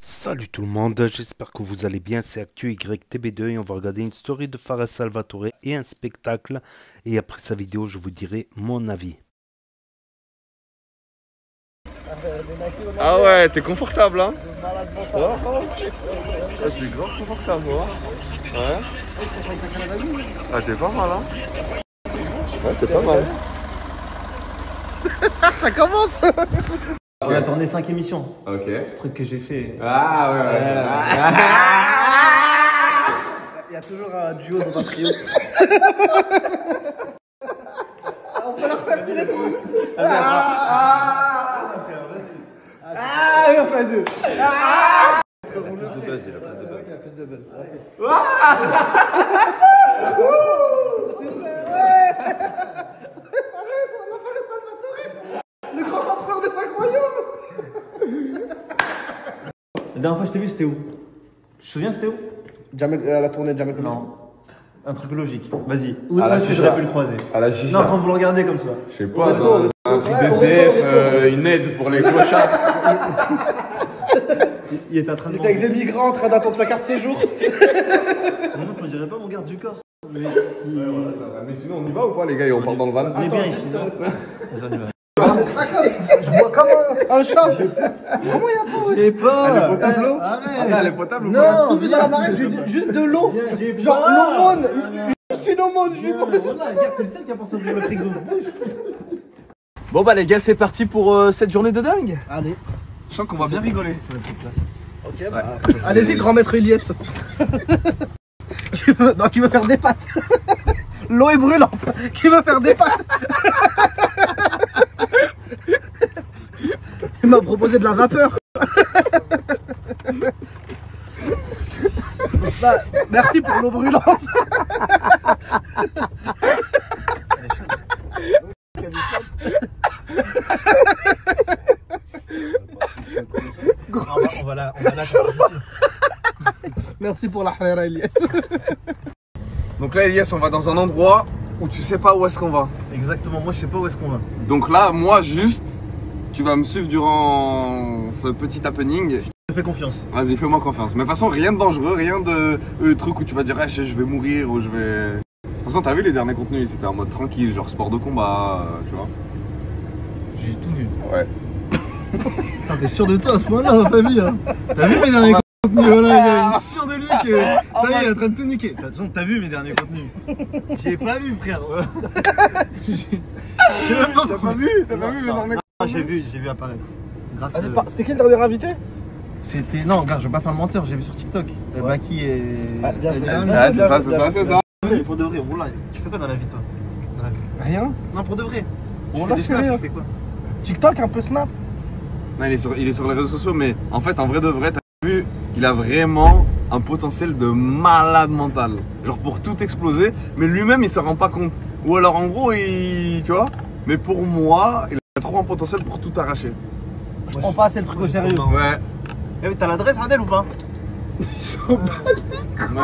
Salut tout le monde, j'espère que vous allez bien, c'est Actu YTB2 et on va regarder une story de Fares Salvatore et un spectacle et après sa vidéo je vous dirai mon avis. Ah ouais, t'es confortable hein? Ça va, je suis grave confortable moi. Ouais. Ah t'es pas mal hein? Ouais t'es pas mal. Ça commence. On a tourné 5 émissions. Ok. Le truc que j'ai fait. Ah ouais. Il y a toujours un duo dans un trio. On peut leur faire tous les deux. On fait deux. Il a plus de buzz. Le grand empereur des 5 royaumes. La dernière fois que je t'ai vu, c'était où? Tu te souviens, c'était où? La tournée de Jamel. Non. Un truc logique. Vas-y. Où À la est-ce que chicha. j'aurais pu le croiser? À la chicha. Non, quand vous le regardez comme ça. Je sais pas, un truc d'SDF, une aide pour les clochards. Il était en train de Il était avec des migrants en train d'attendre sa carte séjour. Non, on dirait pas mon garde du corps. Mais Ouais, voilà, ça va. Mais sinon on y va ou pas les gars? On part dans le van. on est bien ici, non? Vas-y, on y va. Je bois comme un chat. Comment il y a pas? Je sais pas. Elle est potable l'eau? Arrête. Elle est potable ou pas? Non, Tout mis dans la marée, je lui dis juste de l'eau. Genre l'aumône. Juste une aumône. Je lui demande. Regarde, c'est le seul qui a pensé à ouvrir le frigo. Bon bah les gars, c'est parti pour cette journée de dingue. Allez. Je sens qu'on va bien rigoler. Ça va être place. Ok, bah. Allez-y, grand maître Elias. Donc, il veut faire des pâtes. L'eau est brûlante. Qui veut faire des pâtes? Il m'a proposé de la vapeur. Bah, merci pour l'eau brûlante. On va la Merci pour la halera Elias. Donc là Elias, on va dans un endroit où tu sais pas où est-ce qu'on va. Exactement, moi je sais pas où est-ce qu'on va. Donc là, moi juste, tu vas me suivre durant ce petit happening. Je te fais confiance. Vas-y, fais-moi confiance. Mais de toute façon, rien de dangereux, rien de truc où tu vas dire ah, je vais mourir ou je vais... De toute façon, t'as vu les derniers contenus, c'était en mode tranquille, genre sport de combat, tu vois. J'ai tout vu. Ouais. Putain, t'es sûr de toi à ce moment-là, on a pas vu hein. T'as vu mes derniers contenus, voilà, il est sûr de lui que ça y est, il est en train de tout niquer. De toute façon, t'as vu mes derniers contenus. J'ai pas vu frère. T'as pas vu mes derniers Non, j'ai vu apparaître. Grâce à... C'était qui le dernier invité? C'était... Non, regarde, je vais pas faire le menteur, j'ai vu sur TikTok. Baki et... bien et fait. Dylan. Ouais, c'est ça, c'est ça, c'est ça. Oui, pour de vrai, Wallah, tu fais quoi dans la vie toi? Dans la vie. Rien. Non, pour de vrai. Tu Wallah, fais des je fais snaps, rien. tu fais quoi? TikTok, un peu Snap. Non, il est sur les réseaux sociaux, mais en fait, en vrai de vrai, t'as vu, il a vraiment un potentiel de malade mental. Genre pour tout exploser, mais lui-même, il s'en rend pas compte. Ou alors, en gros, tu vois. Mais pour moi, il a trop un potentiel pour tout arracher. Je prends pas assez le truc au sérieux. Ouais. Eh, t'as l'adresse Adèle ou pas?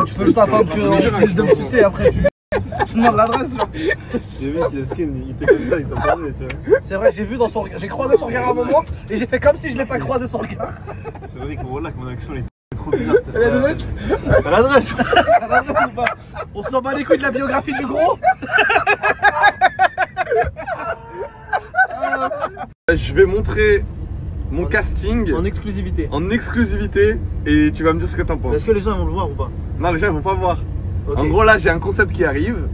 Tu peux juste attendre qu'on finisse de me sucer après. Tu demandes l'adresse, genre. J'ai vu qu'il skin, il était comme ça, il s'appelait, tu vois. C'est vrai, j'ai vu dans son regard. J'ai croisé son regard à un moment et j'ai fait comme si je l'ai pas croisé son regard. C'est vrai que voilà, que mon action elle était trop bizarre. T'as l'adresse? T'as l'adresse? T'as l'adresse ou pas? On s'en bat les couilles de la biographie du gros. Je vais montrer mon casting En exclusivité. en exclusivité et tu vas me dire ce que t'en penses. Est-ce que les gens vont le voir ou pas? Non, les gens ils vont pas voir. Ok. En gros, là, j'ai un concept qui arrive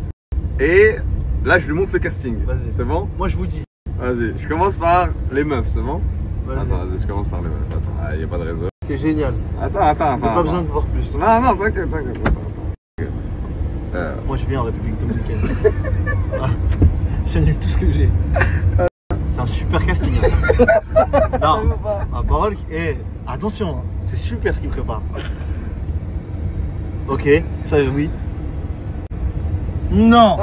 et là, je lui montre le casting. Vas-y. C'est bon? Moi je vous dis. Vas-y, je commence par les meufs, c'est bon? Vas-y. Attends, vas-y, je commence par les meufs. Attends, y a pas de réseau. C'est génial. Attends. T'as pas besoin de voir plus. Non, non, t'inquiète. Moi je viens en République Dominicaine. Ah, j'annule tout ce que j'ai. C'est un super casting. Hein. Non, à parole. Eh, attention, hein, c'est super ce qu'il prépare. Ok, ça oui. Non.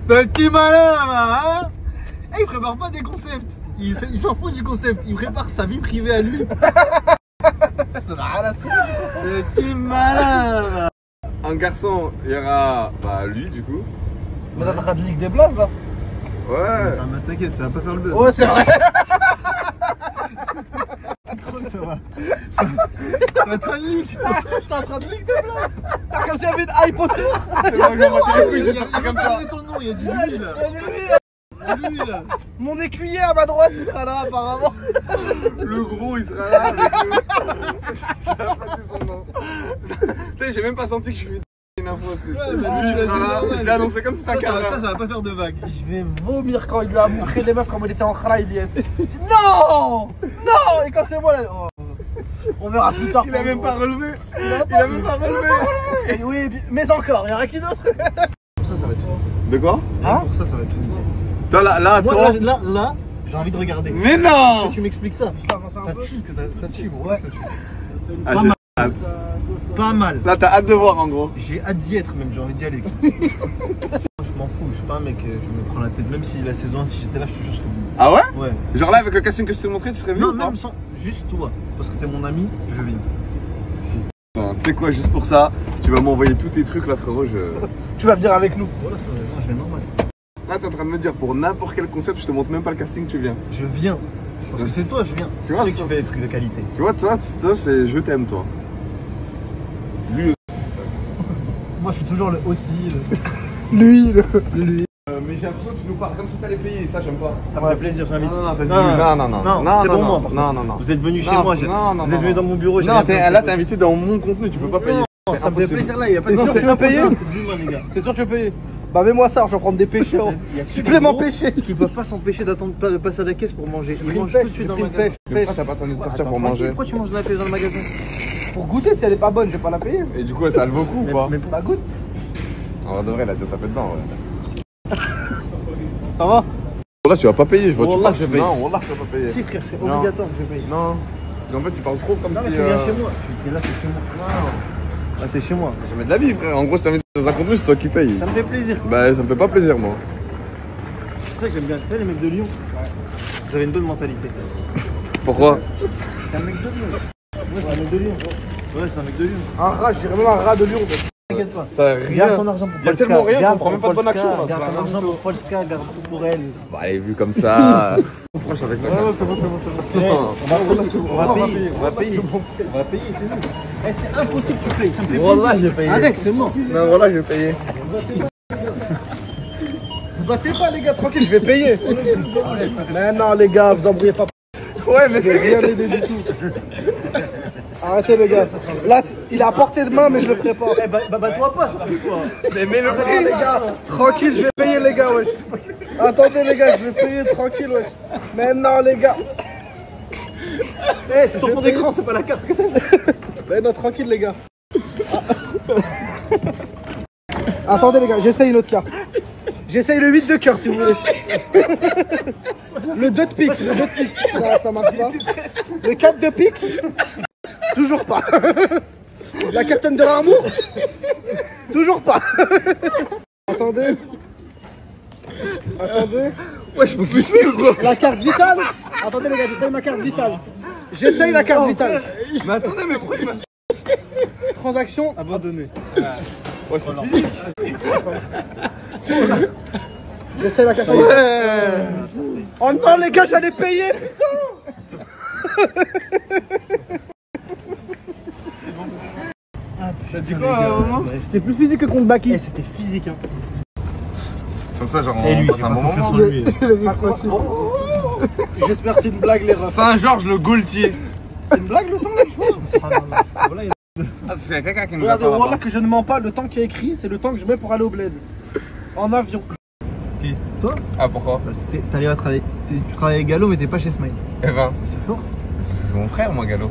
Le petit malin là, hein. Eh, il prépare pas des concepts. Il s'en fout du concept. Il prépare sa vie privée à lui. Le petit malin là. En garçon, il y aura lui du coup. Mais là, t'as de Ligue des Blases là. Ouais. Ça me t'inquiète, ça va pas faire le buzz. Ouais, c'est vrai. Ça va. Ça va être un leak. T'es en train de leak de blague. T'as comme s'il y avait une hype autour. C'est moi, je vais monter les couilles, je vais faire comme ça. ton nom, il y a dit lui là. Il y a de lui, là. Lui là. Mon écuyer à ma droite, il sera là apparemment. Le gros, il sera là avec eux. Ça va pas dire son nom. Putain, j'ai même pas senti que je suis une info aussi. Ouais, Lui, mais lui, il sera là. Il a annoncé comme si c'était un cadre. Ça va pas faire de vagues. Je vais vomir quand il lui a montré les meufs comme il était en cry, Elias. Non. Non. Et quand c'est moi là. Oh. On verra plus tard. Il a même pas relevé. Il a même pas relevé. Et oui, mais encore, il y aura qui d'autre? Pour ça va tout. De quoi? Hein? Pour ça va tout niquer. Toi, là, Moi, toi. là, j'ai envie de regarder. Mais non! Tu m'expliques ça. Ça Ça tue, ça tue, gros. Ouais. Ça tue. Ah, Pas j'ai mal. hâte. Pas mal. Là, t'as hâte de voir en gros. J'ai hâte d'y être même, j'ai envie d'y aller. Je m'en fous, je suis pas un mec, je me prends la tête. Même si la saison 1, si j'étais là, je te jure, je serais venu. Ah ouais? Ouais. Genre là, avec le casting que je t'ai montré, tu serais venu Non, ou pas? même sans. Juste toi. Parce que t'es mon ami, je viens. Non, tu sais quoi, juste pour ça, tu vas m'envoyer tous tes trucs là, frérot. Tu vas venir avec nous. Voilà, ça va. Non, je vais normal. Là, t'es en train de me dire, pour n'importe quel concept, je te montre même pas le casting, tu viens. Je viens. Parce que c'est toi, je viens. Tu vois, je sais que ça- tu fais des trucs de qualité. Tu vois, toi, c'est je t'aime, toi. Lui aussi. Moi, je suis toujours le aussi. Lui. Mais j'ai l'impression que tu nous parles comme si t'allais payer, ça, j'aime pas. Ça me fait plaisir, j'invite. Non, t'as dit, non, c'est non, pour moi. non, non, non. Vous êtes venu chez Non, moi, non, vous êtes venu dans mon bureau, j'ai Non, rien fait. là, t'es invité dans mon contenu, tu peux pas payer. Non, C'est ça me fait impossible. plaisir là, il y a pas de T'es sûr que tu veux payer? C'est de l'humain, les gars. T'es sûr que tu veux payer? Bah, mets-moi ça, je vais prendre des pêcheurs. Il y a que Supplément des gros pêché. qui peuvent pas s'empêcher d'attendre de passer à la caisse pour manger. Ils mangent pêche, tout de suite j'ai dans le pris une magasin. pêche. Mais pourquoi t'as pas attendu de sortir pour manger? Pourquoi tu manges de la pêche dans le magasin? Pour goûter, si elle est pas bonne, je vais pas la payer. Et du coup, ça le vaut le coup ou pas? Mais Bah, goûte. En vrai de vrai, il a déjà tapé dedans, ouais. Ça va? Là, tu vas pas payer, je vois Wallah que je paye. Non, Wallah, tu vas pas payer. si frère, c'est Non. obligatoire que je paye. Non. Parce qu'en fait, tu parles trop comme Non, si. mais tu viens chez moi. Tu es là, t'es chez moi. Non. Là, t'es chez moi. Jamais de la vie, frère. En gros, si t'invites dans un contenu, c'est toi qui payes. Ça me fait plaisir. Bah, ça me fait pas plaisir, moi. C'est ça que j'aime bien. Tu sais, les mecs de Lyon, vous avez une bonne mentalité. Pourquoi? T'es un mec de Lyon. Ouais, c'est un mec de Lyon. Ouais, c'est un mec de Lyon. Un rat, je dirais même un rat de Lyon. T'inquiète pas. T'as Garde rien. ton argent pour Il y a Polska. tellement rien Garde qu'on prend même pas de bonne Polska, action, là. Garde ton argent pour Polska, garde tout pour elle. Bah, elle est vue comme ça. Proche avec ta carte. c'est bon. On va payer. On va payer, c'est nous. Eh, c'est impossible que tu payes. Ça me fait Wallah, plaisir. j'ai payé. Arrête, c'est mort. Non, voilà, je vais payer. Vous battez pas, les gars, tranquille, je vais payer. Mais non, les gars, vous embrouillez pas. Ouais, mais Je vais rien aider du tout. Arrêtez, les gars. Là, il est à portée de main, mais je le ferai pas. Eh, toi pas, surtout toi. mais le Ah, les gars, tranquille, je vais payer, les gars, wesh. Attendez, les gars, je vais payer tranquille, wesh. Mais non, les gars. Eh, c'est ton fond d'écran, c'est pas la carte que t'as. Mais non, tranquille, les gars. Attendez, les gars, j'essaye une autre carte. J'essaye le 8 de cœur, si vous voulez. Le 2 de pique, le 2 de pique. Non, ça marche pas. Le 4 de pique. Toujours pas. La cartaine de l'amour. Toujours pas. Attendez. Attendez. Ouais, je peux pousser ou quoi? La carte vitale. Attendez, les gars, j'essaye ma carte vitale. J'essaye la carte vitale. Mais attendez, mais pourquoi il m'a. Transaction. Abandonné. Ouais, c'est physique. J'essaye la carte vitale. Oh non, les gars, j'allais payer. T'as dit quoi à un moment? C'était plus physique que contre Baki. Eh, c'était physique, hein. Comme ça, genre, Et lui, on j'ai passe pas un bon confiance moment. en lui. J'espère que c'est une blague, les refs. Saint-Georges le Gaultier. C'est une blague, le temps, là, je vois. Ah, non. Voilà, il y a- Ah, c'est qu'il y a quelqu'un qui nous Regardez, attend voilà là-bas. que je ne mens pas, le temps qui est écrit, c'est le temps que je mets pour aller au bled. En avion. Qui Toi Ah, pourquoi? Parce que t'arrives à travailler. Tu travailles avec Gallo, mais t'es pas chez Smile. Eh ben, C'est fort. c'est mon frère, moi, Gallo.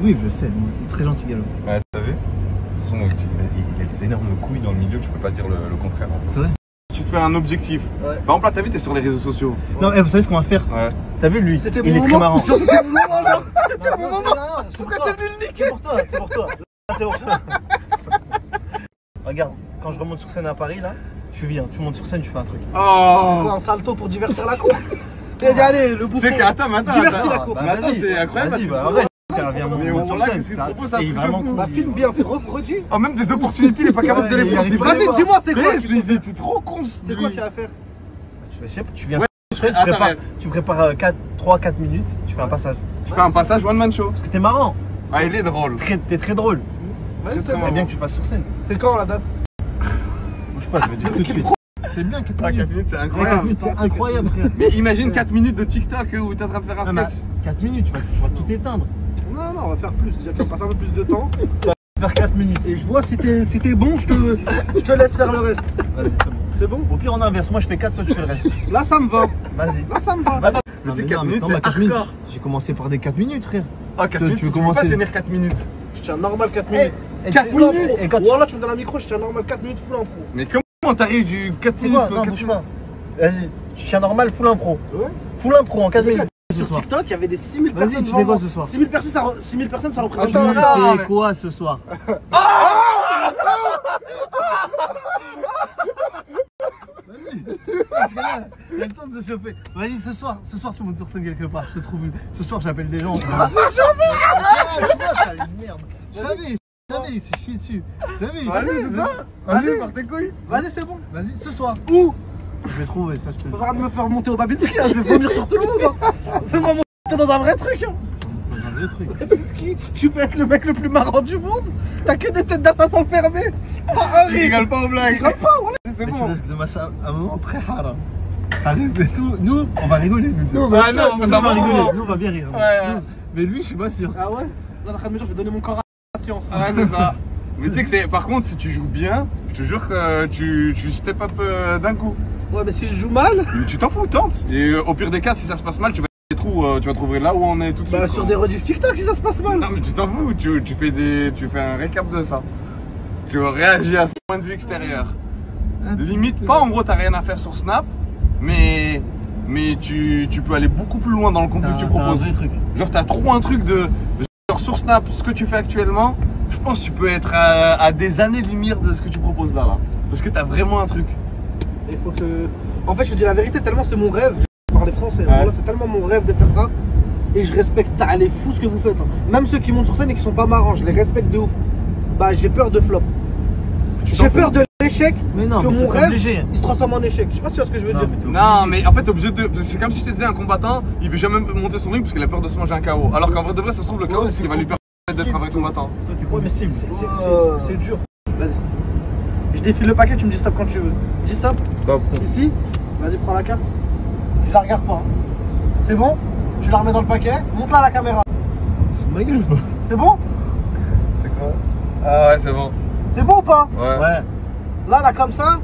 Oui, je sais. Très gentil, Gallo. Ouais, t'as vu? De toute façon, il a des énormes couilles dans le milieu, tu peux pas dire le contraire. Hein. C'est vrai. Tu te fais un objectif. Ouais. Par exemple, là, t'as vu, t'es sur les réseaux sociaux. Non, vous savez ce qu'on va faire? Ouais. T'as vu lui? C'était Il mon est très moment. marrant. Genre, c'était mon moment, genre. C'était mon moment. Pourquoi t'as voulu le niquer? C'est pour toi, c'est pour toi. Là, c'est pour toi. Regarde, quand je remonte sur scène à Paris, là, tu viens, tu montes sur scène, tu fais un truc. Oh! Un salto pour divertir la cour. Et allez, le Tu bouffon. sais qu'attends, Divertis la cour. Mais attends, c'est incroyable. Vas-y, parce bah que- arrête. Tiens, viens, Mais monte sur voilà, scène. qu'est-ce qu'il te propose, c'est un Et truc de vraiment fou. cool. Bah, filme bien, redis. Oh, même des opportunités, il est pas capable de les Ouais, prendre. il Vas-y, arrive pas. Vas-y, dis-moi, c'est quoi? Je lui dis, t'es trop con. C'est quoi qu'il y a à faire? Tu viens Ouais, sur scène, attends, tu prépares 3-4 minutes, tu fais un passage. Tu fais un passage one man show. Parce que t'es marrant. Ah, il est drôle. T'es très drôle. Ouais, C'est c'est très bien que tu fasses sur scène. C'est quand la date? Bouge pas, je vais dire tout de suite. C'est bien 4 Ah, 4 minutes. minutes, c'est 4 incroyable. minutes, c'est incroyable, frère. Mais imagine 4 minutes de TikTok où t'es en train de faire un Ah, mais sketch. 4 minutes, tu vas tout éteindre. Non, on va faire plus. Déjà, tu vas passer un peu plus de temps. Faire 4 minutes. Et je vois si t'es bon, je te laisse faire le reste. Vas-y, c'est bon. C'est bon? Au pire, on inverse. Moi, je fais 4, toi, tu fais le reste. Là, ça me va. Vas-y. Là, ça me va. Mais Non, tu sais, mais 4 non, mais minutes, non, c'est mais 4 minutes. hardcore. J'ai commencé par des 4 minutes, frère. Ah, 4 Tu minutes, veux tu peux commencer pas tenir 4 minutes. Je tiens normal 4 minutes. Et 4 full impro. minutes. Et quand tu... Voilà, tu me donnes un micro, je tiens normal 4 minutes full impro. Mais comment t'arrives du 4 C'est minutes quoi? au Non, 4 bouge minutes? pas. Vas-y. Tu tiens normal, full impro. Ouais. Full impro en 4 minutes. Ce Sur soir. TikTok, il y avait des 6000 Vas-y, personnes tu devant fais quoi moi. ce soir? 6000 personnes, ça représente Tu Attends, pas attends, fais mais- quoi ce soir? Il y a le temps de se chauffer. Vas-y, ce soir, tu montes sur scène quelque part. Je te trouve. Ce soir, j'appelle des gens. Ah, tu vois, ça une merde. J'avais, il s'est chié dessus. J'avais. Vas-y, c'est ça. Vas-y, par tes couilles. Vas-y, c'est bon. Vas-y, ce soir. Où? Je vais trouver ça, je te le Ça dis. sert à de me faire monter au babysitting, hein. Je vais vomir sur tout le monde. Hein. Fais-moi monter dans un vrai truc. Hein. C'est un vrai truc. Parce que tu peux être le mec le plus marrant du monde. T'as que des têtes d'assassins fermées. Pas un Il rire. rigole pas aux blagues. Rigole pas, voilà. C'est Mais tu bon. risques de passer un moment très haram. Ça risque de tout. Nous, on va rigoler. Nous, Ah non, mais nous, ça on va va rigoler. rigoler. Nous, on va bien rire. Ouais. Mais lui, je suis pas sûr. Ah ouais? Là, t'as train de me dire, je vais donner mon corps à la science. Ouais, c'est ça. Mais tu sais que c'est. Par contre, si tu joues bien, je te jure que tu step up d'un coup. Ouais, mais si je joue mal, Mais tu t'en fous, tente. Et au pire des cas, si ça se passe mal, tu vas des trous, tu vas trouver là où on est tout de suite. bah sur des rediffs TikTok si ça se passe mal. Non mais tu t'en fous, tu fais un récap de ça. Tu réagis à ce point de vue extérieur. Limite pas, en gros t'as rien à faire sur Snap, mais tu peux aller beaucoup plus loin dans le contenu que tu T'as un proposes. vrai truc. Genre t'as trop un truc de genre sur Snap, ce que tu fais actuellement, je pense que tu peux être à des années-lumière de ce que tu proposes là. Parce que t'as vraiment un truc. Il faut que. En fait, je te dis la vérité, tellement c'est mon rêve. Je parle français. Ouais. Voilà, c'est tellement mon rêve de faire ça. Et je respecte les fous ce que vous faites. Hein. Même ceux qui montent sur scène et qui sont pas marrants, je les respecte de ouf. Bah, j'ai peur de flop. Tu t'en J'ai fous. peur de l'échec. Mais non, que mais c'est mon rêve, obligé. il se transforme en échec. Je sais pas si tu vois ce que je veux dire. mais t'es obligé. Non mais en fait t'es obligé de. C'est comme si je te disais un combattant, il veut jamais monter son ring parce qu'il a peur de se manger un KO. Alors qu'en vrai de vrai ça se trouve le KO Ouais, c'est ce qui va lui permettre d'être un vrai combattant. Toi, t'es Ouais, mais combustible. c'est dur. Vas-y. Je défile le paquet, tu me dis stop quand tu veux. Dis stop. Stop. Ici. Vas-y, prends la carte. Je la regarde pas. hein. C'est bon? Tu la remets dans le paquet. Monte-la à la caméra. C'est de ma gueule ou pas? C'est bon? C'est quoi? Ah ouais c'est bon. C'est bon ou pas? Ouais. Ouais. Là, comme ça,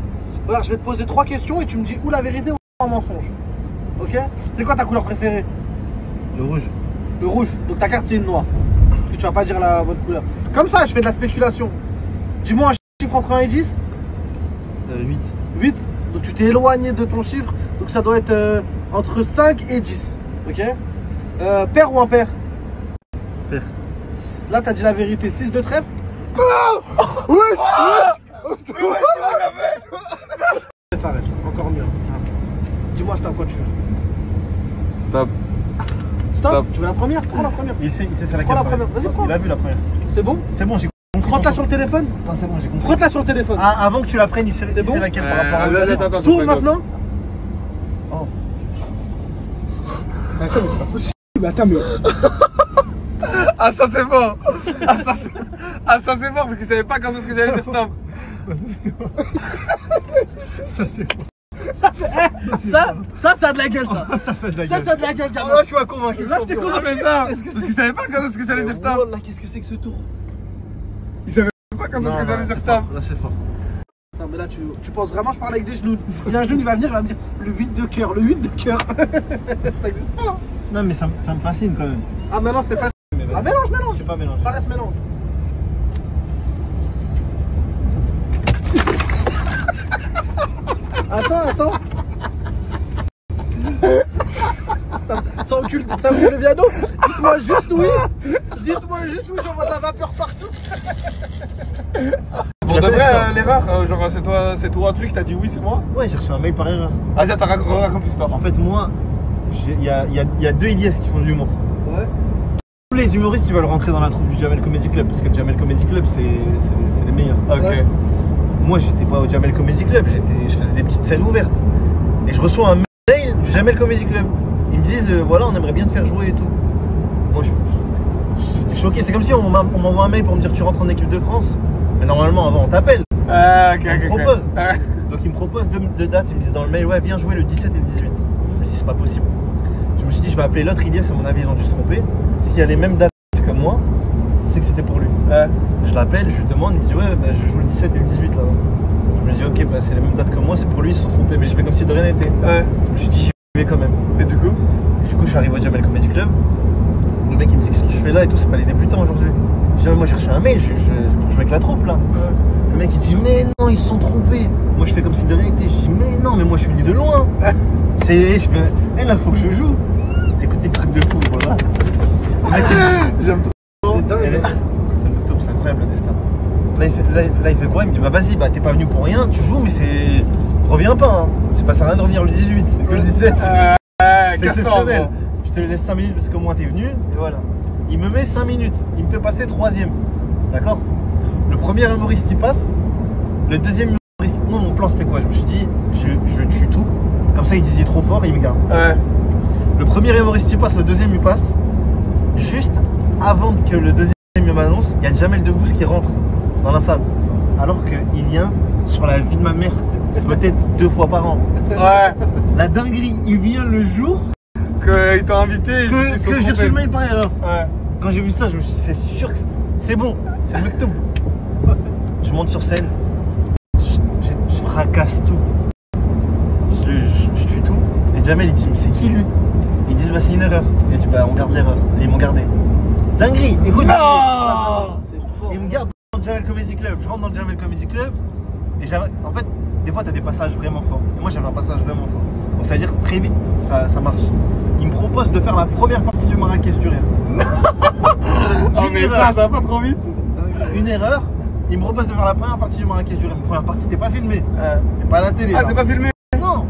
regarde, je vais te poser 3 questions et tu me dis ou la vérité ou un mensonge. Ok? C'est quoi ta couleur préférée? Le rouge. Le rouge. Donc ta carte c'est une noire. Parce que tu vas pas dire la bonne couleur. Comme ça, je fais de la spéculation. Dis-moi un chiffre entre 1 et 10. 8. 8. Donc tu t'es éloigné de ton chiffre. Donc ça doit être entre 5 et 10. Ok? Pair ou impair? Pair. Là, t'as dit la vérité. 6 de trèfle? Fares, encore mieux. Dis-moi stop quand tu veux. Stop. Stop. Stop. Tu veux la première? Prends la première. Il sait c'est laquelle. Prends la première. Vas-y, prends. Il a vu la première. C'est bon? C'est bon, j'ai compris. Frotte-la sur le téléphone. Non, c'est bon, j'ai compris. Frotte-la sur le téléphone. Ah, avant que tu la prennes, il sait C'est bon laquelle par rapport à vas-y, attends, Tourne maintenant. Oh. Attends, mais c'est pas possible. Attends, mais. Ah ça c'est bon. Ah ça c'est bon parce qu'il savait pas quand est-ce que j'allais dire stop. Ça, c'est bon. Ça a de la gueule, ça. Ça, de la Ça, gueule. ça a de la gueule, gamin. Ah, tu m'as convaincu. Là, je t'ai Ah convaincu. mais ça, parce qu'il savait pas quand est-ce que j'allais dire stop. Oh là, qu'est-ce que c'est que ce tour? Il savait pas quand est-ce que j'allais dire stop. Là, c'est fort. Non, mais là, tu penses vraiment, je parle avec des genoux. Il y a un genou, il va venir, il va me dire le 8 de cœur, le 8 de cœur. Ça existe pas. Non, mais ça me fascine quand même. Ah, maintenant, c'est facile. Mais vas-y. Ah, mélange. Je sais pas mélanger. Fares, mélange. Attends. Ça encule le piano. Dites-moi juste oui. J'envoie de la vapeur partout. Pour de vrai l'erreur, genre c'est toi un truc, t'as dit oui c'est moi. Ouais, j'ai reçu un mail par erreur. Vas-y attends raconte l'histoire. En fait, moi, il y a deux Ilyes qui font de l'humour. Ouais. Tous les humoristes, ils veulent rentrer dans la troupe du Jamel Comedy Club parce que le Jamel Comedy Club, c'est les meilleurs. Ok. Ouais. Moi, j'étais pas au Jamel Comedy Club, je faisais des petites scènes ouvertes. Et je reçois un mail du Jamel Comedy Club. Ils me disent, voilà, on aimerait bien te faire jouer et tout. moi j'étais choqué. C'est comme si on m'envoie un mail pour me dire tu rentres en équipe de France. Mais normalement avant on t'appelle. Ok, Il me propose. Donc il me propose deux dates, ils me disent dans le mail ouais viens jouer le 17 et le 18. Je me dis c'est pas possible. Je me suis dit je vais appeler l'autre Ilyes, à mon avis ils ont dû se tromper. S'il y a les mêmes dates que moi, c'est que c'était pour lui. Je l'appelle, je lui demande, il me dit ouais bah, je joue le 17 et le 18 là. Je me dis ok bah, c'est les mêmes dates que moi, c'est pour lui, ils se sont trompés, mais je fais comme si de rien n'était. Je me suis dit j'y vais quand même. Et du coup je suis arrivé au Jamel Comedy Club. Le mec il me dit qu'est-ce que tu fais là et tout, c'est pas les débutants aujourd'hui. Je dis moi j'ai reçu un mail, je joue avec la troupe là. Le mec il dit mais non ils se sont trompés. Moi je fais comme si de rien n'était, je dis mais non mais moi je suis venu de loin. Je fais là faut que je joue. Écoutez truc de fou voilà. Le mec j'aime trop. C'est dingue. C'est le top, c'est incroyable le destin. Là il fait quoi? Il me dit bah vas-y bah t'es pas venu pour rien, tu joues mais c'est. Reviens pas hein. C'est pas ça rien de revenir le 18, c'est que le 17. C'est exceptionnel. Je te laisse 5 minutes parce qu'au moins t'es venu et voilà. Il me met 5 minutes, il me fait passer 3ème. D'accord? Le premier humoriste il passe, le deuxième humoriste. Moi mon plan c'était quoi? Je me suis dit je tue tout. Comme ça il disait trop fort et il me garde. Le premier humoriste il passe, le deuxième il passe. Juste avant que le deuxième m'annonce, il y a Jamel Debbouze qui rentre dans la salle. Alors qu'il vient sur la vie de ma mère, peut-être 2 fois par an. La dinguerie, il vient le jour qu'ils t'ont invité et que j'ai reçu le mail par erreur. Quand j'ai vu ça, je me suis dit c'est sûr que c'est bon, c'est le Mektoub. Je monte sur scène, je fracasse tout. Je tue tout. Et Jamel il dit mais c'est qui lui? Ils disent bah c'est une erreur. Et je dis bah on garde l'erreur. Et ils m'ont gardé. Dinguerie, écoute. Ils me gardent dans le Jamel Comedy Club. Je rentre dans le Jamel Comedy Club. Et en fait, des fois t'as des passages vraiment forts. Et moi j'avais un passage vraiment fort. Donc ça veut dire très vite ça marche. Ils me proposent de faire la première partie du Marrakech du Rire. Oh mais ça va pas trop vite. Une erreur. Ils me proposent de faire la première partie du Marrakech du Rire. La première partie t'es pas filmé. T'es pas à la télé. Ah t'es pas filmé? Non.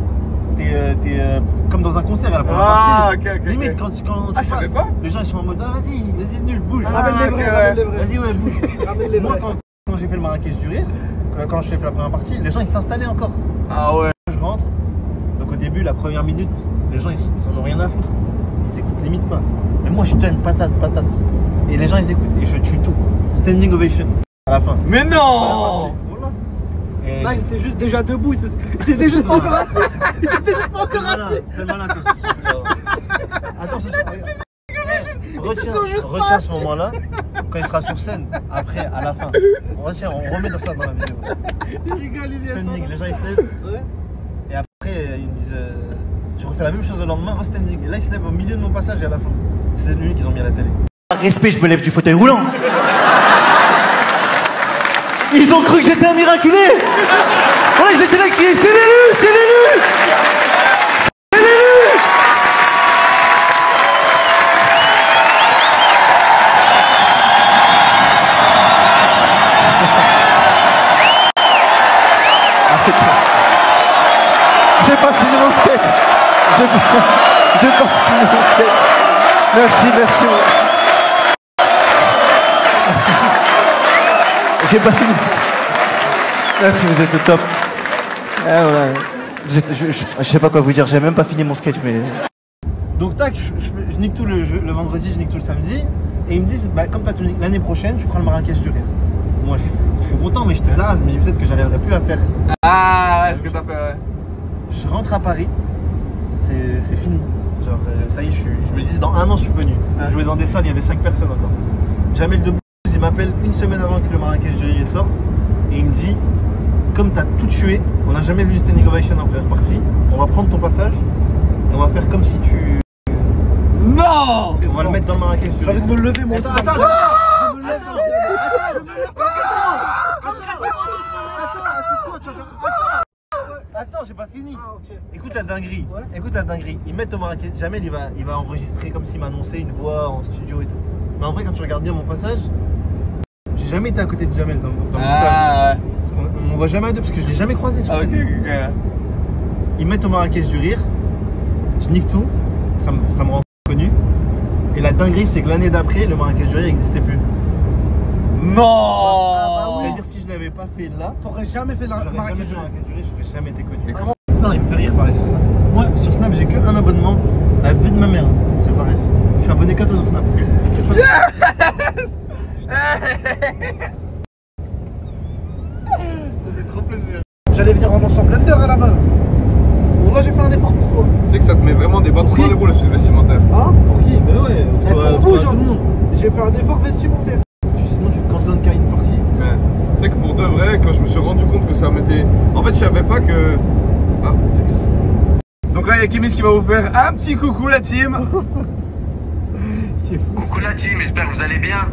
T'es comme dans un concert à la première partie. Limite quand tu passes, les gens ils sont en mode ah vas-y nul, bouge. Ramène les vrais. Vas-y ouais bouge. Ramène les Moi vrais. quand j'ai fait le Marrakech du Rire, quand je fais la première partie, les gens ils s'installaient encore. Ah ouais. Je rentre, donc au début la première minute, les gens ils en ont rien à foutre. Ils s'écoutent limite pas. Mais moi je donne patate. Et les gens ils écoutent et je tue tout. Standing ovation à la fin. Mais non. Voilà. Là, ils étaient juste déjà debout. Ils étaient juste pas encore assis. Ils étaient juste pas encore assis. C'est malin que ce soit. Attends, retiens ce moment-là quand il sera sur scène. Après, à la fin. On remet ça dans la vidéo. Il rigole, il est Standing, les gens ils se lèvent. Et après, ils me disent je refais la même chose le lendemain au standing. Et là, ils se lèvent au milieu de mon passage et à la fin. C'est lui qu'ils ont mis à la télé. Respect, je me lève du fauteuil roulant. Ils ont cru que j'étais un miraculé. Ouais, ils étaient là qui criaient c'est l'élu, c'est l'élu, c'est l'élu. J'ai pas fini mon sketch. J'ai pas fini mon sketch. Merci. J'ai pas fini. Merci, vous êtes le top. Voilà. Je sais pas quoi vous dire, j'ai même pas fini mon sketch, mais. Donc, tac, je nique tout le vendredi, je nique tout le samedi. Et ils me disent, bah, comme t'as tout niqué, l'année prochaine, tu feras le Marrakech du Rire. Moi, je suis content, mais je dis ça, je me dis peut-être que j'arriverai plus à faire. Ah, est-ce que t'as fait, ouais. Je rentre à Paris, c'est fini. Genre, ça y est, je me dis, dans 1 an, je suis venu. Je jouais dans des salles, il y avait 5 personnes encore. Jamel Debbouze, il m'appelle 1 semaine avant que le Marrakech du Rire sorte. Et il me dit, comme t'as tout tué, on n'a jamais vu une standing ovation en première partie, on va prendre ton passage et on va faire comme si tu. Non. On va le mettre dans le Marrakech du Rire. J'ai envie de me lever, mon gars. Attends, Je me lève. Attends, j'ai pas fini. Ah, ok. Écoute la dinguerie. Ouais. Écoute la dinguerie. Ils mettent au Marrakech. Jamel, il va enregistrer comme s'il m'annonçait une voix en studio et tout. Mais en vrai, quand tu regardes bien mon passage, j'ai jamais été à côté de Jamel dans mon montage. Ah ouais. Parce qu'on voit jamais à deux parce que je l'ai jamais croisé sur scène. Ok. Ils mettent au Marrakech du Rire. Je nique tout. Ça me rend connu. Et la dinguerie, c'est que l'année d'après, le Marrakech du Rire n'existait plus. Non. C'est-à-dire si je l'avais pas fait là, T'aurais jamais fait le j'aurais jamais Marrakech fait du le Rire. Marrakech du Rire, je serais jamais été connu. Comment? Non, il me fait rire Fares sur Snap. Moi, sur Snap, j'ai qu'un abonnement. La vie de ma mère, c'est Fares. Je suis abonné qu'à toi sur Snap. Yes. Ça fait trop plaisir. J'allais venir en ensemble Blender à la base. Bon, là, j'ai fait un effort pour toi. Tu sais que ça te met vraiment des bâtons dans les roues le style vestimentaire. Hein? Pour qui? Bah ouais, Mais pour vous, tout genre, le monde. j'ai fait un effort vestimentaire. Sinon, tu te cantonnes qu'à une partie. Ouais. Tu sais que pour de vrai, quand je me suis rendu compte que ça m'était. En fait, je savais pas que. Ah, Kémis. Donc là, il y a Kémis qui va vous faire un petit coucou, la team. Coucou la team, j'espère que vous allez bien.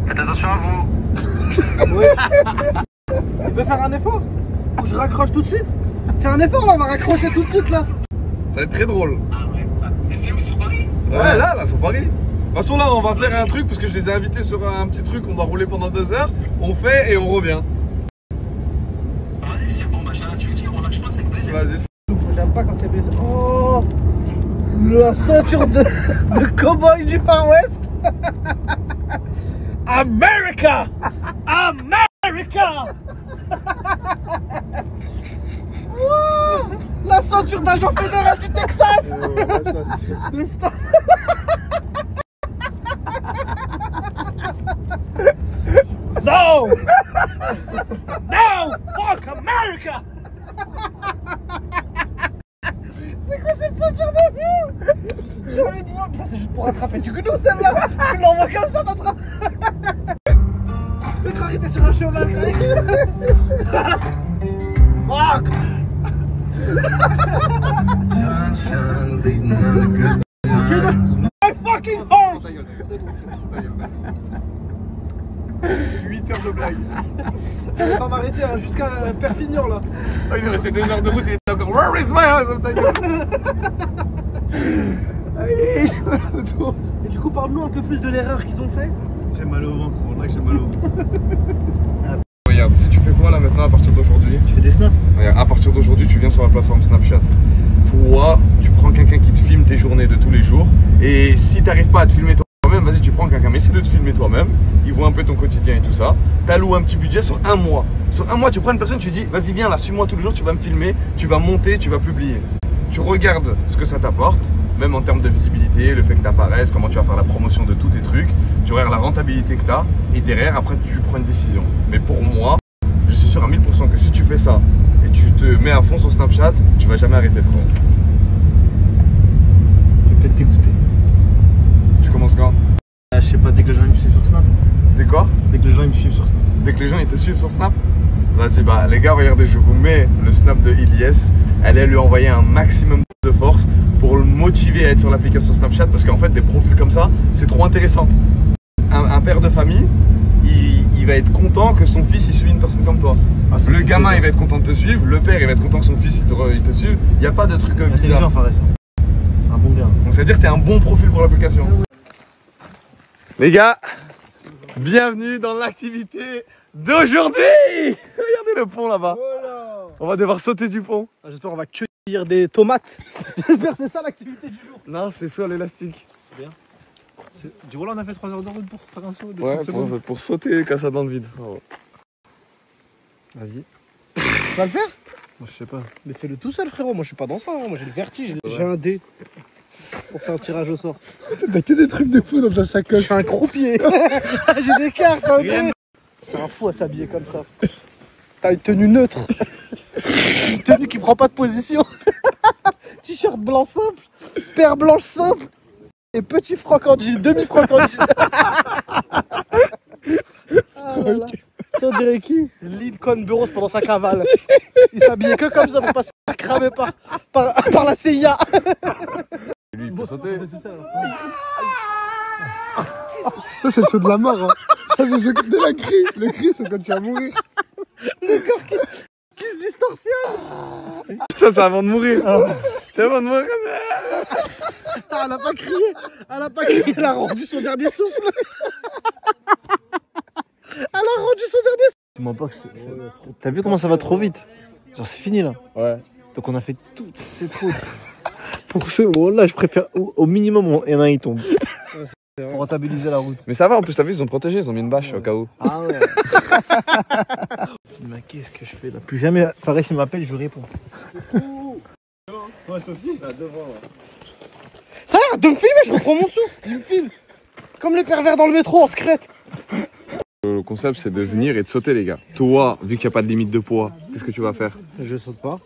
Faites attention à vous. Tu peux faire un effort? Ou je raccroche tout de suite? Fais un effort là, on va raccrocher tout de suite là. Ça va être très drôle. Ah ouais, c'est pas. Mais c'est où sur Paris? Ouais, là, sur Paris. De toute façon, là, on va faire un truc parce que je les ai invités sur un petit truc. On doit rouler pendant 2 heures. On fait et on revient. Vas-y, c'est bon, machin, tu le dis, on lâche pas, c'est avec plaisir. Vas-y. J'aime pas quand c'est baissé. Oh, la ceinture de cow-boy du Far West. America! America! Oh, la ceinture d'agent fédéral du Texas. Le star- No! No! Fuck America! C'est quoi cette ceinture de fou? J'ai envie de voir. Ça c'est juste pour attraper du gnou celle-là. Tu l'envoies comme ça, t'attrapes. Le corps était sur un cheval. Fuck! My fucking horse! 8 heures de blague. Je vais pas m'arrêter hein, jusqu'à Perpignan là. Ah, il est resté 2 heures de route et il était encore. Where is my house? Ta gueule. Et du coup, parle-nous un peu plus de l'erreur qu'ils ont fait. J'ai mal au ventre, on a que j'ai mal au ventre. Regarde, si tu fais quoi là maintenant à partir d'aujourd'hui? Tu fais des snaps? Regarde, à partir d'aujourd'hui, tu viens sur la plateforme Snapchat. Toi, tu prends quelqu'un qui te filme tes journées de tous les jours. Et si t'arrives pas à te filmer toi-même, vas-y, tu prends quelqu'un, mais essaie de te filmer toi-même. Il voit un peu ton quotidien et tout ça. T'alloues un petit budget sur 1 mois. Sur 1 mois, tu prends une personne, tu dis, vas-y, viens là, suis-moi tous les jours, tu vas me filmer, tu vas monter, tu vas publier. Tu regardes ce que ça t'apporte, même en termes de visibilité, le fait que tu apparaisses, comment tu vas faire la promotion de tous tes trucs. Tu regardes la rentabilité que tu as et derrière, après, tu prends une décision. Mais pour moi, je suis sûr à 1000% que si tu fais ça et tu te mets à fond sur Snapchat, tu vas jamais arrêter, frérot. Je vais peut-être t'écouter. Tu commences quand? Je sais pas, dès que les gens ils me suivent sur Snap. Dès quoi? Dès que les gens ils me suivent sur Snap. Dès que les gens ils te suivent sur Snap? Vas-y, bah les gars, regardez, je vous mets le Snap de Ilyes. Allez lui envoyer un maximum de force pour le motiver à être sur l'application Snapchat parce qu'en fait, des profils comme ça, c'est trop intéressant. Un père de famille, il va être content que son fils il suive une personne comme toi. Ah, ça Le me fait gamin plaisir. il va être content de te suivre, le père il va être content que son fils il te suive. Il n'y a pas de truc Intelligent, bizarre. Fares. C'est un bon gars. Donc ça veut dire que tu es un bon profil pour l'application. Les gars, bienvenue dans l'activité d'aujourd'hui. Regardez le pont là-bas. On va devoir sauter du pont. J'espère qu'on va cueillir des tomates. J'espère que c'est ça l'activité du jour. Non, c'est soit l'élastique. C'est bien. Du coup, là, on a fait 3 heures de route pour faire un saut de Ouais, 30 secondes. pour sauter comme ça dans le vide. Oh. Vas-y. Tu vas le faire? Moi, je sais pas. Mais fais-le tout seul, frérot. Moi, je suis pas dans ça. Hein. Moi, j'ai le vertige. J'ai un dé pour faire un tirage au sort. T'as que des trucs de fou dans ta Je sacoche. suis un croupier. J'ai des cartes. Un dé. C'est un fou à s'habiller comme ça. T'as une tenue neutre. Une tenue qui prend pas de position. T-shirt blanc simple. Paire blanche simple. Et petit froc en jean. Demi-froc en jean. Ah, voilà. Ça, on dirait qui? Lincoln Burroughs pendant sa cavale. Il s'habillait que comme ça pour pas se faire cramer par la CIA. Lui, il peut sauter. Ça, c'est le saut de la mort. Hein. Ça, c'est le saut de la cri. Le cri, c'est quand tu vas mourir. Le corps qui se distorsionne. Ça, c'est avant de mourir. C'est avant de mourir. Putain, elle a pas crié. Elle a pas crié. Elle a rendu son dernier souffle. Elle a rendu son dernier souffle. Tu mens pas que T'as vu comment ça va trop vite? Genre, c'est fini là. Ouais. Donc, on a fait toute cette route. Pour ce moment-là, je préfère au minimum, il y en a un qui tombe. Pour rentabiliser la route. Mais ça va, en plus, t'as vu, ils ont protégé, ils ont mis une bâche au cas où. Ah ouais. Mais qu'est-ce que je fais là? Plus jamais Fares il m'appelle, je lui réponds. Ouais, toi aussi? Là, devant. Ça arrête de me filmer, je reprends mon souffle. Il me filme. Comme les pervers dans le métro en secrète. Le concept, c'est de venir et de sauter, les gars. Toi, vu qu'il n'y a pas de limite de poids, qu'est-ce que tu vas faire? Je saute pas.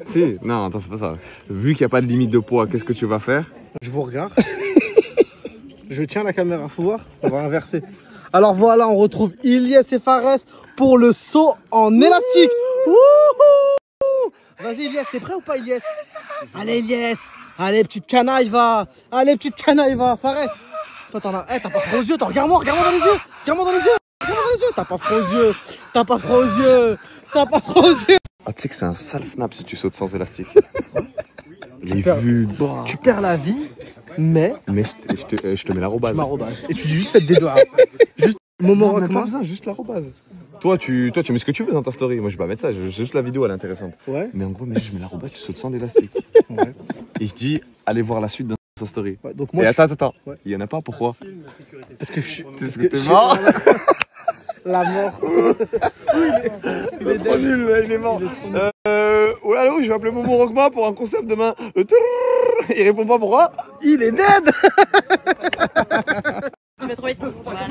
Si, non, attends, c'est pas ça. Vu qu'il n'y a pas de limite de poids, qu'est-ce que tu vas faire? Je vous regarde. Je tiens la caméra, faut voir. On va inverser. Alors voilà, on retrouve Ilyes et Fares pour le saut en élastique. Wouhou! Vas-y Ilyes, t'es prêt ou pas Ilyes? Allez Ilyes. Allez petite canaille va. Allez petite canaille va. Fares. Toi t'en as. Eh t'as pas froid aux yeux, regarde-moi dans les yeux. Regarde-moi dans les yeux. Regarde-moi dans les yeux. T'as pas froid aux yeux. T'as pas froid aux yeux. T'as pas froid aux yeux. Ah, tu sais que c'est un sale snap si tu sautes sans élastique. J'ai vu. Tu perds la vie, mais je te mets l'arrobase. tu m'arrobas. Et tu dis juste faites des doigts. Juste moment Non, mais pas recommence. besoin, juste l'arrobase. Toi, tu mets ce que tu veux dans ta story. Moi, je vais pas mettre ça. Juste la vidéo, elle est intéressante. Ouais. Mais en gros, je mets l'arrobase, tu sautes sans l'élastique. Ouais. Et je dis, allez voir la suite dans sa story. Ouais, donc Et moi, attends. Ouais. Il y en a pas, pourquoi? parce que je Parce que t'es mort. La mort. Il est trop nul, là, il est mort. Ouais, allô, je vais appeler Momo Rockma pour un concept demain. Il répond pas pourquoi? Il est dead. Tu vas trop vite. Voilà.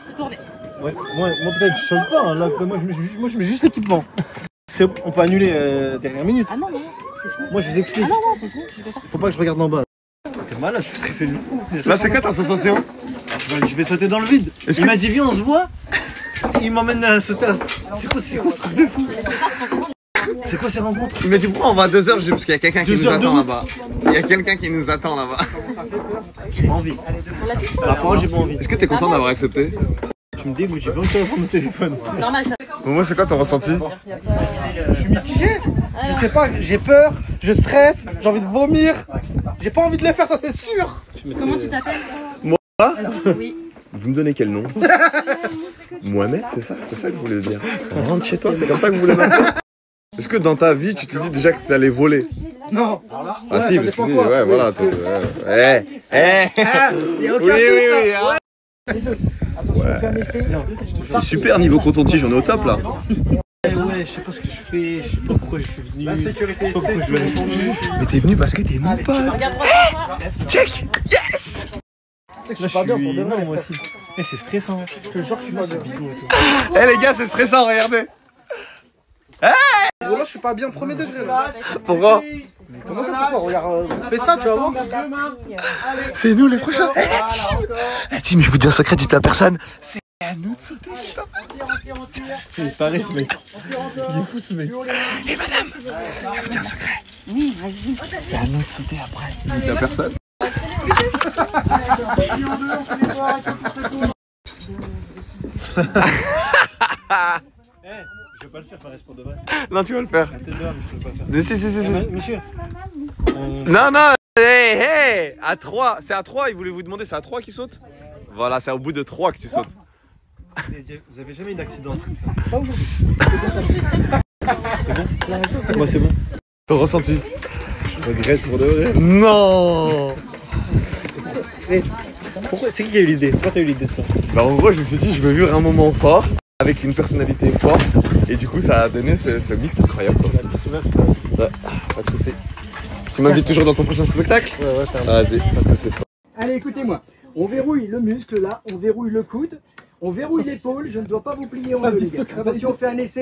Je peux tourner. Ouais, moi peut-être je saute pas, hein, là, moi je mets juste l'équipement. On peut annuler dernière minute. Ah non, non, c'est fini. Moi je vous explique. Ah non, non, c'est fini. Je vais pas. Faut pas que je regarde en bas. T'es malade, je suis stressé de fou. Là, c'est quoi ta sensation? Je vais sauter dans le vide. Il m'a dit viens on se voit. Il m'emmène à sauter. C'est quoi ce truc de fou? C'est quoi ces rencontres? Il m'a dit pourquoi on va à 2h? Je dis parce qu'il y a quelqu'un qui 2 nous heures de attend route. là-bas. Il y a quelqu'un qui nous attend là-bas. J'ai pas envie. Par parole j'ai pas envie. Est-ce que t'es content d'avoir accepté? Tu me dégoûtes, j'ai pas envie de prendre mon téléphone. C'est normal ça. Moi, c'est quoi ton ressenti? Je suis mitigé. Je sais pas, j'ai peur, je stresse, j'ai envie de vomir. J'ai pas envie de le faire, ça c'est sûr. Comment tu t'appelles? Moi? Oui. Vous me donnez quel nom? Mohamed, c'est ça? C'est ça que vous voulez dire? Rentre chez toi, c'est comme ça que vous voulez m'appeler? Est-ce que dans ta vie, tu te dis déjà que t'allais voler? Non. Ah si, parce que si, ouais, voilà. Y a aucun Oui, oui, doute, oui. hein. C'est super niveau coton-tige, on est au top là. Ouais, je sais pas ce que je fais, je sais pas pourquoi je suis venu. La sécurité, pourquoi je dois aller. Mais t'es venu parce que t'es mon pote. Regarde-moi. Check! Yes! Là, je suis bien pour de vrai, moi aussi. Eh, c'est stressant. Je te jure que je suis pas bien. Eh les gars, c'est stressant, regardez. Bon, là, je suis pas bien premier degré là. Pourquoi? Comment ça, pourquoi? Regarde, fais ça, tu vas voir. C'est nous les prochains. Eh la team! La team, je vous dis un secret, dites à personne. C'est à nous de sauter, putain. Il paraît ce mec. Il est fou ce mec. Et madame, je vous dis un secret. Oui, vas-y. C'est à nous de sauter après. Dites à personne. Je vais pas le faire, Fares, pour de vrai. Non, tu vas le faire. T'es dehors, mais je peux pas le faire. Mais si. Monsieur, Non, hey, à 3. C'est à 3, il voulait vous demander, c'est à 3 qui saute? Voilà, c'est au bout de 3 que tu sautes. vous avez jamais eu d'accident, un truc comme ça? C'est bon? Moi c'est bon. Ton ressenti? Je regrette pour de vrai. Non! Pourquoi? C'est qui a eu l'idée? Pourquoi t'as eu l'idée de ça? Bah en gros, je me suis dit, je veux vivre un moment fort avec une personnalité forte. Et du coup, ça a donné ce mix incroyable. Quoi. Ouais, pas de soucis. Tu m'invites toujours dans ton prochain spectacle? Ouais, t'as Vas-y, pas de soucis. Allez, écoutez-moi. On verrouille le muscle là, on verrouille le coude, on verrouille l'épaule. Je ne dois pas vous plier en deux, les gars. Attention, on fait un essai.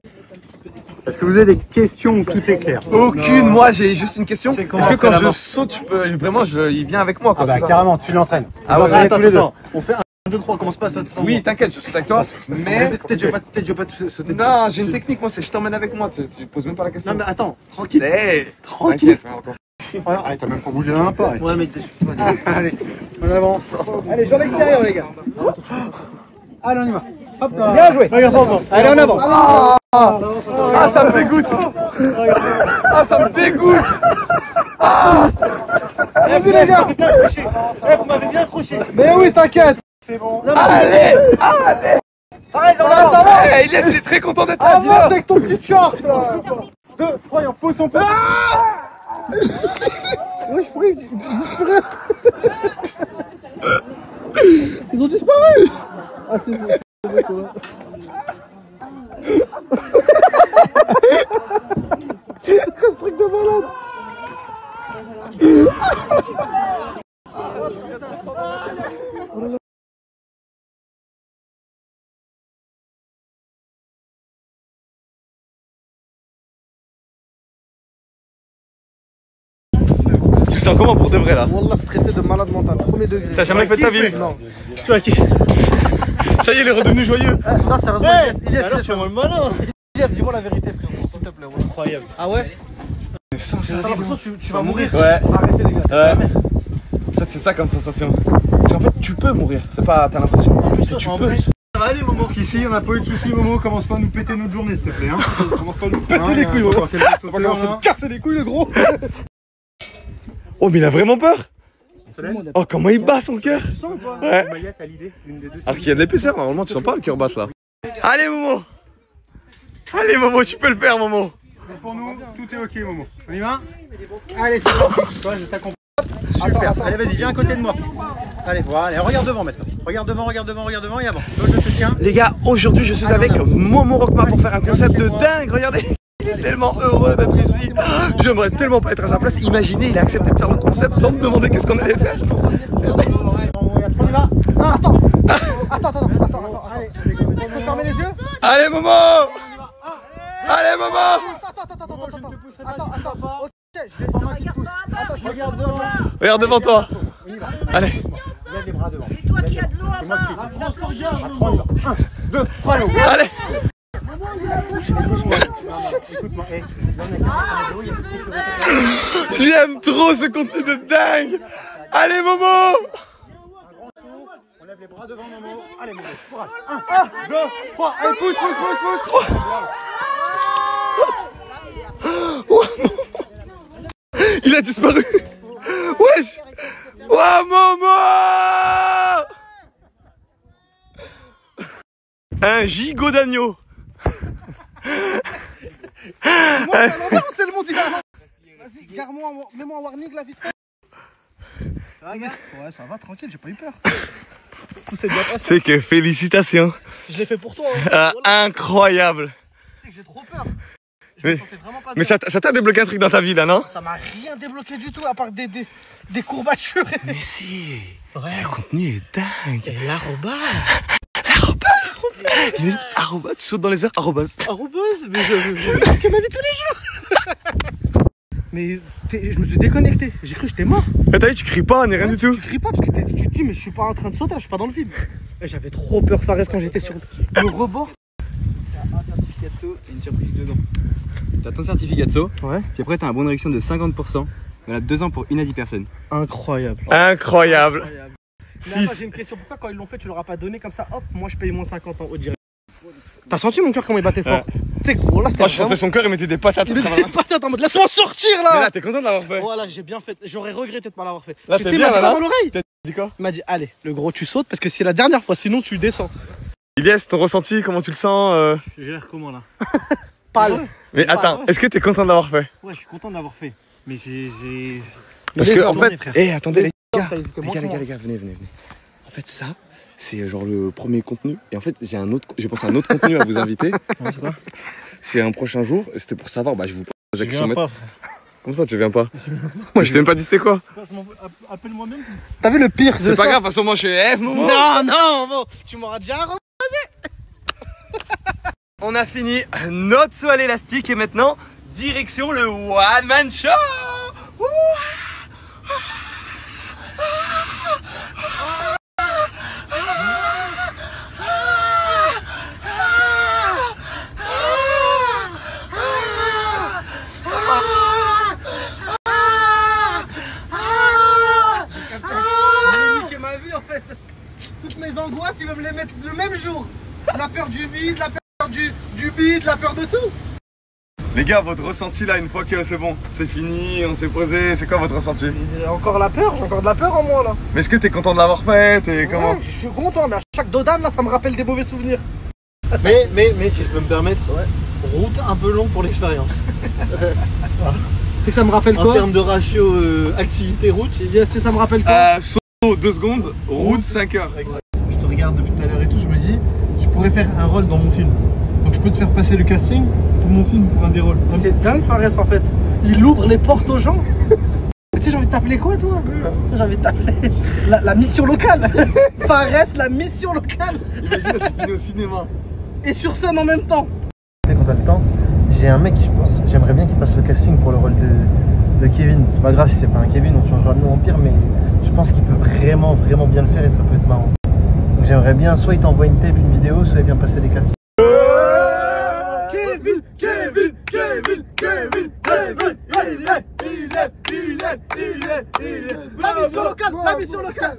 Est-ce que vous avez des questions où tout est clair? Aucune, moi j'ai juste une question. C'est Est-ce comment que après quand la je mort saute, vraiment, il vient avec moi quoi, c'est ça? carrément, tu l'entraînes. Ah ouais, attends. On fait 1, 2, 3, commence pas à sauter sans Oui, t'inquiète, je saute avec toi. Mais. Peut-être je vais pas tout sauter. Non, j'ai une technique, moi, c'est je t'emmène avec moi, tu poses même pas la question. Non mais attends, tranquille. Hey, Tranquille. t'inquiète, Ah, t'as même pas bougé un pas. Ouais mais Allez, on avance. Allez, sur l'extérieur, les gars. Allez, on y va. Hop, bien joué. Allez, on avance. Ah, ça me dégoûte. Ah, ça me dégoûte. Vas-y, les gars. Vous m'avez bien accroché. Mais oui, t'inquiète. Allez. Pareil, on avance. Hey, Ilyes, il est très content d'être là, Avance dis-le. avec ton petit short. 2, 3, on pose son peu. Ouais, je pourrais. Ils disparaissent. Ils ont disparu. Ah, c'est bon. C'est quoi sens comment pour de vrai là? Wallah, stressé de malade mental, premier degré. T'as jamais fait de ta vie? Non. Tu vois qui? Ça y est, il est redevenu joyeux. Non, sérieusement, Ilias, fais-moi le malin. Ilias, dis-moi la vérité, frérot, s'il te plaît. Ouais. Incroyable. Ah ouais? T'as l'impression que tu vas mourir? Ouais. Arrêtez, les gars. Ouais. Ça, c'est ça comme sensation. Parce qu'en fait, tu peux mourir. C'est pas, t'as l'impression. En plus, tu peux. Ça va aller, Momo. Jusqu'ici, on n'a pas eu de soucis, Momo. Commence pas à nous péter notre journée, s'il te plaît. Hein. Commence pas à nous péter les couilles, Momo. On va commencer à nous casser les couilles, le gros. Oh, mais il a vraiment peur. Oh, comment il bat son cœur. Tu sens ou pas? Ouais. Mayette a l'idée d'une des deux. Alors qu'il y a de l'épaisseur, normalement, tu sens pas le cœur battre là. Allez, Momo. Allez, Momo, tu peux le faire, Momo. Pour nous, tout est ok, Momo. On y va? Allez, c'est parti. Toi, je t'accompagne. Super. Allez, vas-y, viens à côté de moi. Allez, voilà. Regarde devant maintenant. Regarde devant, regarde devant, regarde devant et avant. Toi, je te tiens. Les gars, aujourd'hui, je suis avec Momo Rockma pour faire un concept de dingue. Regardez. Il est tellement heureux d'être ici. J'aimerais tellement pas être à sa place. Imaginez, il a accepté de faire le concept sans me demander qu'est-ce qu'on allait faire. On y va. Ah, attends. Attends. Allez, on peut fermer les yeux? Allez, Momo. Allez, Momo. Attends. Ok, je vais prendre un qui te pousse. Attends, je regarde devant. Regarde devant toi. Allez. Lève les bras devant. C'est toi qui as de l'eau à main. France, te regarde. 1, 2, 3, l'eau. Allez. Écoute-moi, J'aime trop ce contenu de dingue. Allez, Momo. on lève les bras devant, Momo. Allez, Momo, courage. 1, 2, 3, allez, pousse. Il a disparu. Wesh. Ouah, Momo. Un gigot d'agneau. C'est le monde, il va. Vas-y, garde-moi, mets-moi un warning là, vite fait. Ça va, gars? Ouais, ça va, tranquille, j'ai pas eu peur. Tout s'est bien passé. C'est que félicitations. Je l'ai fait pour toi. Hein. Incroyable. Tu sais que j'ai trop peur. Mais ça t'a débloqué un truc dans ta vie là, non? Ça m'a rien débloqué du tout à part des courbatures. Mais si. Ouais. Le contenu est dingue. Et l'arrobas. Arrobas, tu sautes dans les airs, arrobas. Arrobas, mais je risque ma vie tous les jours. Mais je me suis déconnecté. J'ai cru que j'étais mort. Mais t'as vu, tu cries pas, ni rien du tout. Tu cries pas parce que tu te dis, mais je suis pas en train de sauter, je suis pas dans le vide. Et j'avais trop peur, Fares, quand j'étais sur le rebord. T'as un certificat de saut et une surprise dedans. T'as ton certificat de saut, Ouais. puis après t'as un bon de réduction de 50%. Voilà, 2 ans pour 1 à 10 personnes. Incroyable. Incroyable. Mais attends, j'ai une question. Pourquoi quand ils l'ont fait, tu leur as pas donné comme ça? Hop, moi je paye moins 50 ans au direct. T'as senti mon cœur comment il battait fort? Tu sais, gros, là c'était. Moi, je sentais son cœur, il mettait des patates. Il mettait des patates en mode laisse-moi sortir là! Mais là, t'es content de l'avoir fait? Voilà, j'ai bien fait. J'aurais regretté de pas l'avoir fait. Là, Tu t'es sais, bien, il m'a dit là, quoi dans l'oreille? T'as dit quoi? Il m'a dit, allez, le gros, tu sautes parce que c'est la dernière fois, sinon tu descends. Ilias, ton ressenti, comment tu le sens? J'ai l'air comment là? Pâle. Mais attends, est-ce que t'es content de l'avoir fait? Ouais, je suis content de l'avoir fait. Mais j'ai. Parce que, en fait, frère. attendez les gars. Les Les gars, venez. En fait, ça, c'est genre le premier contenu. Et en fait, j'ai pensé à un autre contenu à vous inviter. C'est quoi? C'est un prochain jour. Et c'était pour savoir, je vous pose la Je question. viens pas, frère. Comment ça, tu viens pas? Moi, je t'ai même pas dit c'était quoi. Appelle-moi même. T'as vu le pire? C'est pas grave, de toute façon, moi, je suis. Momo. Non, bon, tu m'auras déjà arrosé. On a fini notre saut à l'élastique et maintenant, direction le One Man Show. Ouh. Ma vie en fait, toutes mes angoisses ils veulent me les mettre le même jour. La peur du vide, la peur du bide, la peur de tout. Les gars, votre ressenti là, une fois que c'est bon, c'est fini, on s'est posé, c'est quoi votre ressenti? J'ai encore la peur, j'ai encore de la peur en moi là. Mais est-ce que t'es content de l'avoir fait? T'es comment? Ouais, je suis content, mais à chaque dodane là ça me rappelle des mauvais souvenirs. Mais si je peux me permettre, route un peu longue pour l'expérience. C'est que ça me rappelle En quoi? termes de ratio activité-route. Ça me rappelle quoi? Saut 2 secondes, route 5 heures. Je te regarde depuis tout à l'heure et tout, je me dis, je pourrais faire un rôle dans mon film. Donc je peux te faire passer le casting pour mon film, pour un des rôles. C'est dingue Fares en fait. Il ouvre les portes aux gens. Tu sais, j'ai envie de t'appeler quoi toi? J'ai envie de t'appeler la mission locale. Fares, la mission locale. Imagine, tu finis au cinéma. Et sur scène en même temps. Quand t'as le temps, j'ai un mec, je pense, j'aimerais bien qu'il passe le casting pour le rôle de de Kevin. C'est pas grave si c'est pas un Kevin, on changera le nom en pire, mais je pense qu'il peut vraiment bien le faire et ça peut être marrant. Donc j'aimerais bien, soit il t'envoie une tape, une vidéo, soit il vient passer les castings. Kevin, la mission locale.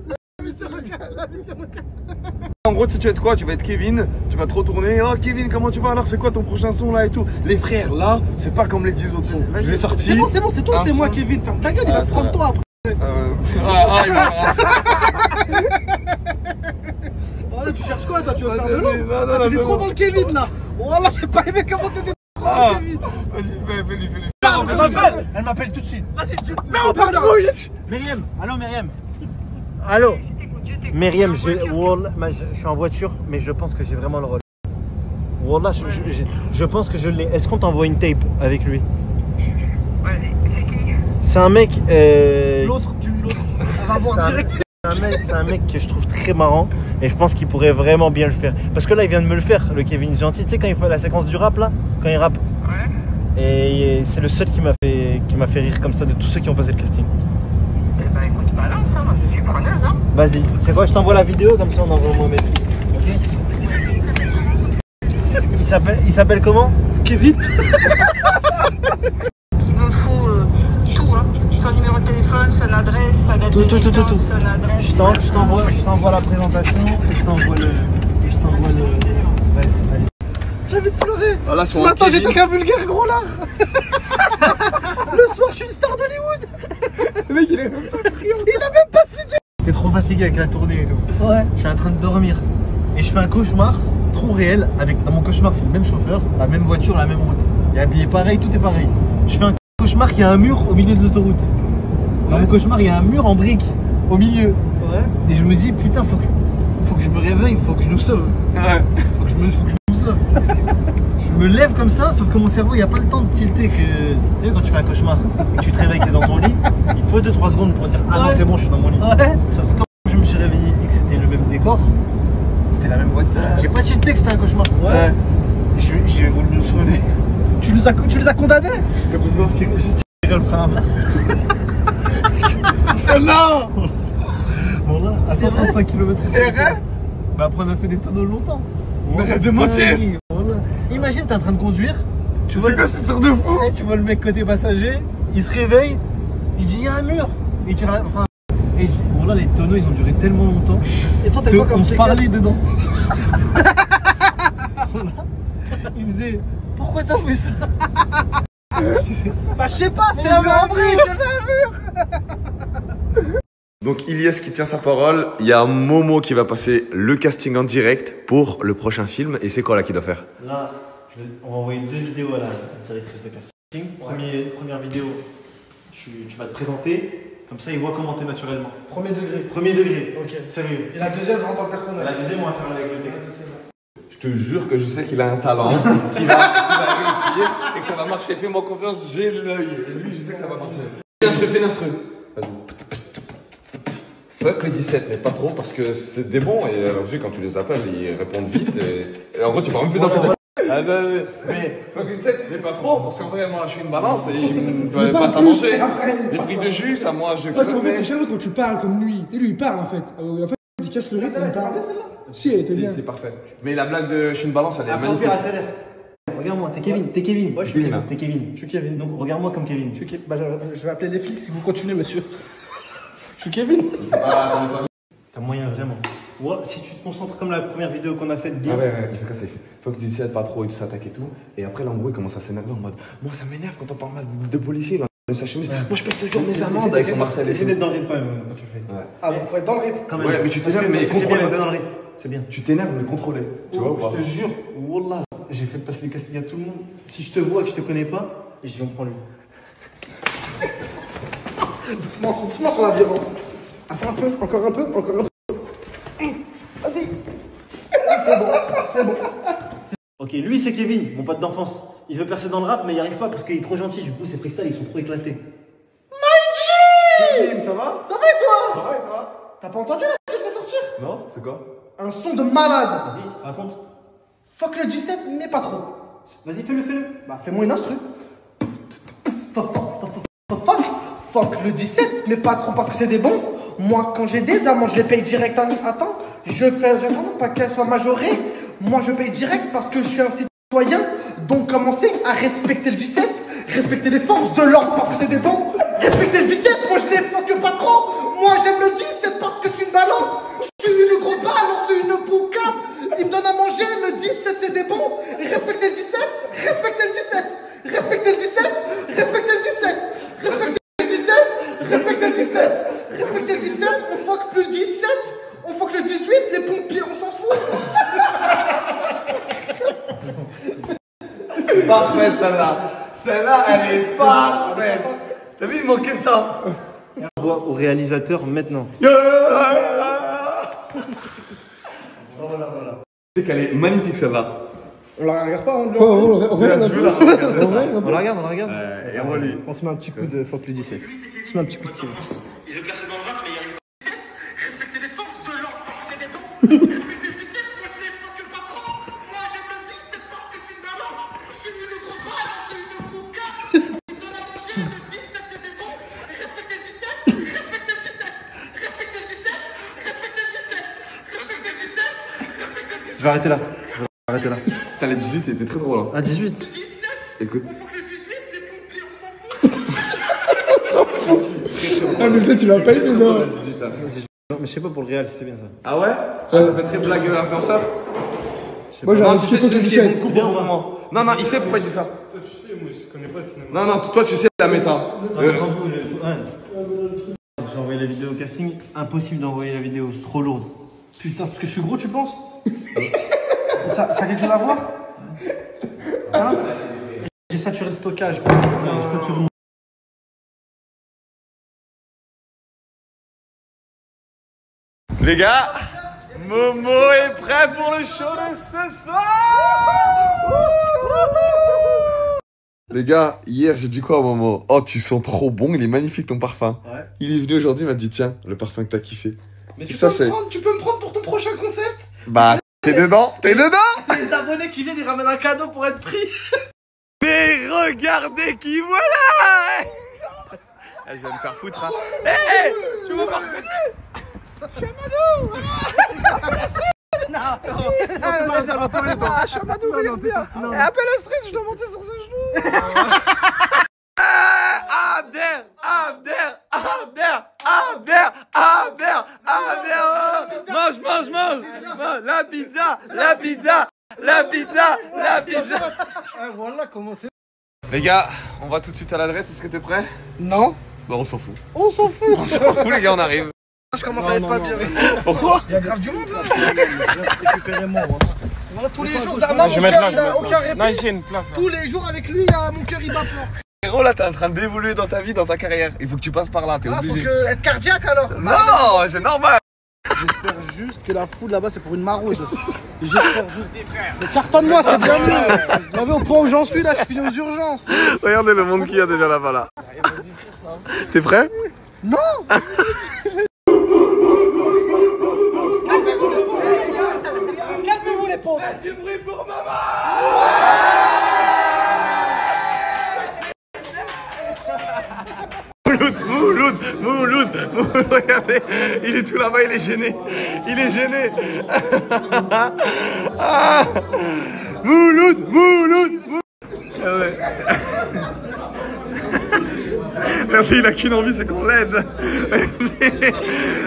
En gros, tu vas être quoi? Tu vas être Kevin, tu vas te retourner. Oh Kevin, comment tu vas? Alors c'est quoi ton prochain son là et tout? Les frères là, c'est pas comme les 10 autres sons. Je l'ai sorti. C'est bon, c'est toi, c'est moi Kevin. Ferme ta gueule, il va te prendre toi après. Il va Voilà, tu cherches quoi toi? Tu vas faire de Non, l'eau? non, T'es trop dans le Kevin là. Voilà, j'ai pas aimé comment t'étais trop dans le Kevin. Vas-y, fais-lui. Elle m'appelle tout de suite. Vas-y, tu te mets en patrouille. Myriam, allô Myriam. Allô Myriam, Wallah, je suis en voiture, mais je pense que j'ai vraiment le rôle. Wallah, je pense que je l'ai. Est-ce qu'on t'envoie une tape avec lui? Vas-y, c'est qui? C'est un mec. L'autre, l'autre. On va voir direct. C'est un mec que je trouve très marrant et je pense qu'il pourrait vraiment bien le faire. Parce que là, il vient de me le faire, le Kevin Gentil. Tu sais, quand il fait la séquence du rap là, quand il rappe. Ouais. Et c'est le seul qui m'a fait rire comme ça de tous ceux qui ont passé le casting. Eh ben écoute, balance, hein, moi je suis preneuse. Hein. Vas-y, c'est quoi? Je t'envoie la vidéo comme ça on envoie mon maîtrise. Ok? Il s'appelle comment? Kevin. Il me faut tout, hein. Son numéro de téléphone, son adresse, sa date de naissance, son adresse. Je t'envoie la présentation et je t'envoie le. Vas-y, allez. J'ai envie de pleurer. Voilà, Ce matin, j'étais qu'un vulgaire gros lard. Le soir, je suis une star d'Hollywood. Le mec, il a même pas cité. J'étais trop fatigué avec la tournée et tout. Ouais. Je suis en train de dormir. Et je fais un cauchemar trop réel. Dans mon cauchemar, c'est le même chauffeur, la même voiture, la même route. Il est habillé pareil, tout est pareil. Je fais un cauchemar qu'il y a un mur au milieu de l'autoroute. Dans mon cauchemar, il y a un mur en briques au milieu. Ouais. Et je me dis, putain, faut que je me réveille, faut que je nous sauve. Ouais. Faut que je nous sauve. Je me lève comme ça, sauf que mon cerveau, il n'y a pas le temps de tilter que. Tu sais, quand tu fais un cauchemar et que tu te réveilles, t'es dans ton lit, il te faut 2-3 secondes pour dire, ah non, c'est bon, je suis dans mon lit. Ouais. Sauf que quand je me suis réveillé et que c'était le même décor, c'était la même voiture. J'ai pas tilté que c'était un cauchemar. Ouais. J'ai voulu nous sauver. Tu les as condamnés? Juste tirer le frein à main. Non. Bon là, à 135 km/h. Bah après on a fait des tonneaux longtemps. Mais arrête de mentir. Voilà. Imagine t'es en train de conduire. Tu vois quoi, c'est sort de fou. Tu vois le mec côté passager, il se réveille, il dit il y a un mur. Et tu enfin, et voilà, les tonneaux ils ont duré tellement longtemps. Et toi t'as quoi comme on se parlait dedans. Il me disait pourquoi t'as fait ça? Bah je sais pas, c'était un mur en brique. Donc Ilyes qui tient sa parole, il y a Momo qui va passer le casting en direct pour le prochain film. Et c'est quoi là qu'il doit faire? Là, on va envoyer 2 vidéos à la directrice de casting. Première vidéo, tu vas te présenter, comme ça il voit comment t'es naturellement. Premier degré. Premier degré, Ok. sérieux. Et la deuxième, je rentre dans le personnage. La deuxième, on va faire avec le texte. Je te jure que je sais qu'il a un talent, qu'il va réussir et que ça va marcher. Fais-moi confiance, j'ai l'œil. Et lui, je sais que ça va marcher. Je te fais l'instru. Vas-y. Fuck le 17, mais pas trop parce que c'est des bons et vu quand tu les appelles, ils répondent vite et en gros, tu vas même plus dans le mais fuck le 17, mais pas trop parce qu'en vrai, moi je suis une balance et il me doit pas à manger. Les prix de jus, ça moi je. Parce qu'en fait, c'est jamais quand tu parles comme lui. Et lui, il parle en fait. En fait, il casse le rythme. Il parle. Si, elle était bien. C'est parfait. Mais la blague de je suis une balance, elle est Après, on magnifique. fait la trailer. Regarde-moi, t'es Kevin, t'es Kevin. Ouais, je suis Kevin. T'es Kevin. Je suis Kevin. Donc regarde-moi comme Kevin. Je vais appeler les flics si vous continuez, monsieur. Je suis Kevin. T'as moyen vraiment. Ouais, si tu te concentres comme la première vidéo qu'on a faite bien. Ah ouais, il fait quoi, c'est faut que tu dises pas trop et tout s'attaque et tout. Et après l'embrouille commence à s'énerver en mode moi ça m'énerve quand on parle de policier de sa chemise. Moi je paye toujours mes amendes avec son Marcel. Essaye d'être dans le rythme quand même quand tu le fais. Ouais. Ah donc faut être dans le rythme. Quand même. Ouais, mais tu t'énerves mais c'est bien, contrôlé. dans le rythme. C'est bien. Tu t'énerves mais contrôlé. Tu vois ou pas? Je te jure, wallah, j'ai fait passer les castings à tout le monde. Si je te vois et que je te connais pas, je dis on prend lui. Doucement sur la violence. Attends un peu, encore un peu. Vas-y. C'est bon. Ok, lui c'est Kevin, mon pote d'enfance. Il veut percer dans le rap mais il n'y arrive pas parce qu'il est trop gentil. Du coup ses freestyles ils sont trop éclatés. Kevin, ça va? Ça va et toi? Ça va et toi? T'as pas entendu là ce que je vais sortir? Non, c'est quoi? Un son de malade. Vas-y, raconte. Fuck le 17 mais pas trop. Vas-y, fais-le. Bah fais-moi une instru. Fuck fuck le 17, mes patrons parce que c'est des bons. Moi, quand j'ai des amendes, je les paye direct à temps. J'attends pas qu'elles soient majorées. Moi, je paye direct parce que je suis un citoyen. Donc, commencez à respecter le 17. Respecter les forces de l'ordre parce que c'est des bons. Respecter le 17, moi je les fuck pas trop. Moi, j'aime le 17 parce que je suis une balance. Je suis une grosse balance, une poucave. Il me donne à manger, le 17, c'est des bons. Et respecter le 17, respecter le 17. Respecter le 17, respecter le 17. Respecter le 17, respecter le 17. Respecter le 17, on fuck plus le 17. On fuck le 18, les pompiers, on s'en fout. Parfaite celle-là. Celle-là, elle est parfaite. T'as vu, il manquait ça. On voit au réalisateur maintenant. Voilà. Tu sais qu'elle est magnifique celle-là. On la regarde pas, on Je veux la regarder. On la regarde, on la regarde. Et on va lui. On se met un petit coup de fuck le 17. On se met un petit coup de pied. Il veut percer dans le rap, mais il arrive. Respectez les forces de l'ordre parce que c'est des bons. Respectez le 17, moi je les fuck pas trop. Moi j'aime le 17 parce que je suis une balance. Je suis une grosse balance, je suis une poucave. Il me donne à manger, le 17 c'est des bons. Et respectez le 17, respectez le 17. Respectez le 17, respectez le 17. Respectez le 17, respectez le 17. Je vais arrêter là. Putain, les 18 était très drôle. À 18. 17, Écoute. on fuck le 18, les pompiers, on s'en fout. Ah, mais peut-être tu l'as pas eu, non? Non, mais je sais pas pour le réel si c'est bien ça. Ah ouais? Ça fait très blague influenceur. Moi, j'ai Non, un tu petit sais peu ce qui de est bon coup pour le moment. Non, il sait pourquoi il dit ça. Toi, tu sais, moi, je connais pas le cinéma. Non, toi, tu sais la méta. J'ai envoyé la vidéo au casting. Impossible d'envoyer la vidéo. Trop lourde. Putain, c'est parce que je suis gros, tu penses? Ça a quelque chose à voir? Hein? J'ai saturé le stockage. Les gars, Momo est prêt pour le show de ce soir. Les gars, hier j'ai dit quoi à Momo? Oh, tu sens trop bon, il est magnifique ton parfum. Ouais. Il est venu aujourd'hui, il m'a dit tiens, le parfum que t'as kiffé. Mais Et ça c'est... tu peux me prendre pour ton prochain concept? Bah, t'es dedans? Les abonnés qui viennent, ils ramènent un cadeau pour être pris. Mais regardez qui voilà. Je vais me faire foutre, hein. Tu m'as pas reconnu? Chamadou, regarde bien. Appelle Astrid, je dois monter sur ses genoux. Mange. La pizza. Voilà comment c'est. Les gars, on va tout de suite à l'adresse, est-ce que t'es prêt? Non, Bah on s'en fout. on s'en fout. On s'en fout les gars, on arrive. Je commence à être pas bien. Pourquoi? Il y a grave du monde là. Récupérez-moi. Voilà, tous les jours, Zarma, mon cœur, il a aucun répit. Non, ici, il y a une place. Là. Tous les jours avec lui, mon cœur, il bat fort. Frérot, là t'es en train d'évoluer dans ta vie, dans ta carrière. Il faut que tu passes par là, t'es Ah, faut obligé. être cardiaque alors. Non, c'est normal. J'espère juste que la foule là-bas, c'est pour une maraude. J'espère juste. Mais cartonne-moi, c'est bien mieux. Vous savez, au point où j'en suis là, je finis aux urgences. Regardez le monde qu'il y a déjà là-bas là. T'es prêt? Non. Calmez-vous les pauvres. Du bruit pour maman. Mouloud, regardez, il est tout là-bas, il est gêné. Ah, Mouloud. Regardez. Regardez, il a qu'une envie, c'est qu'on l'aide.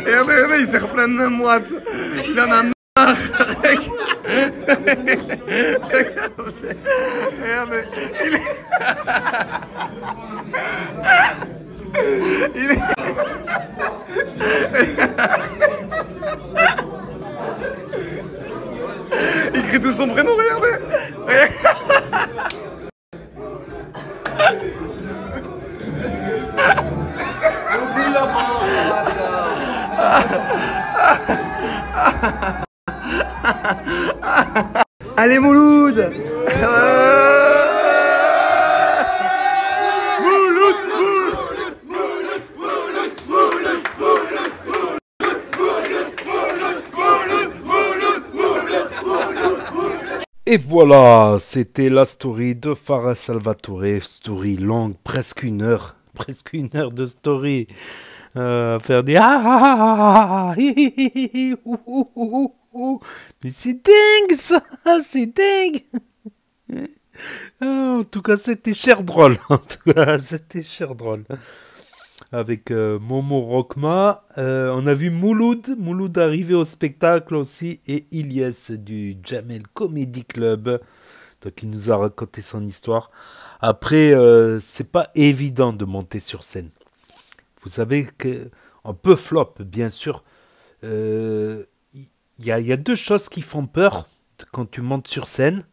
Regardez, il sert plein de moite. Il en a marre. Regardez, il est... Il crie tout son prénom, regardez. Allez Mouloud. Et voilà, c'était la story de Farah Salvatore, story longue, presque 1 heure. presque 1 heure de story. Faire des ah ah ah ah hi, hi, hi, hi, hi, ouh, ouh, ouh, ouh. Mais c'est dingue ça, c'est dingue. En tout cas, c'était cher drôle. En tout cas, c'était cher drôle. Avec Momo Rokma, on a vu Mouloud arriver au spectacle aussi, et Ilyes du Jamel Comedy Club. Donc, il nous a raconté son histoire. Après, c'est pas évident de monter sur scène. Vous savez qu'on peut flop, bien sûr. Il y a 2 choses qui font peur quand tu montes sur scène.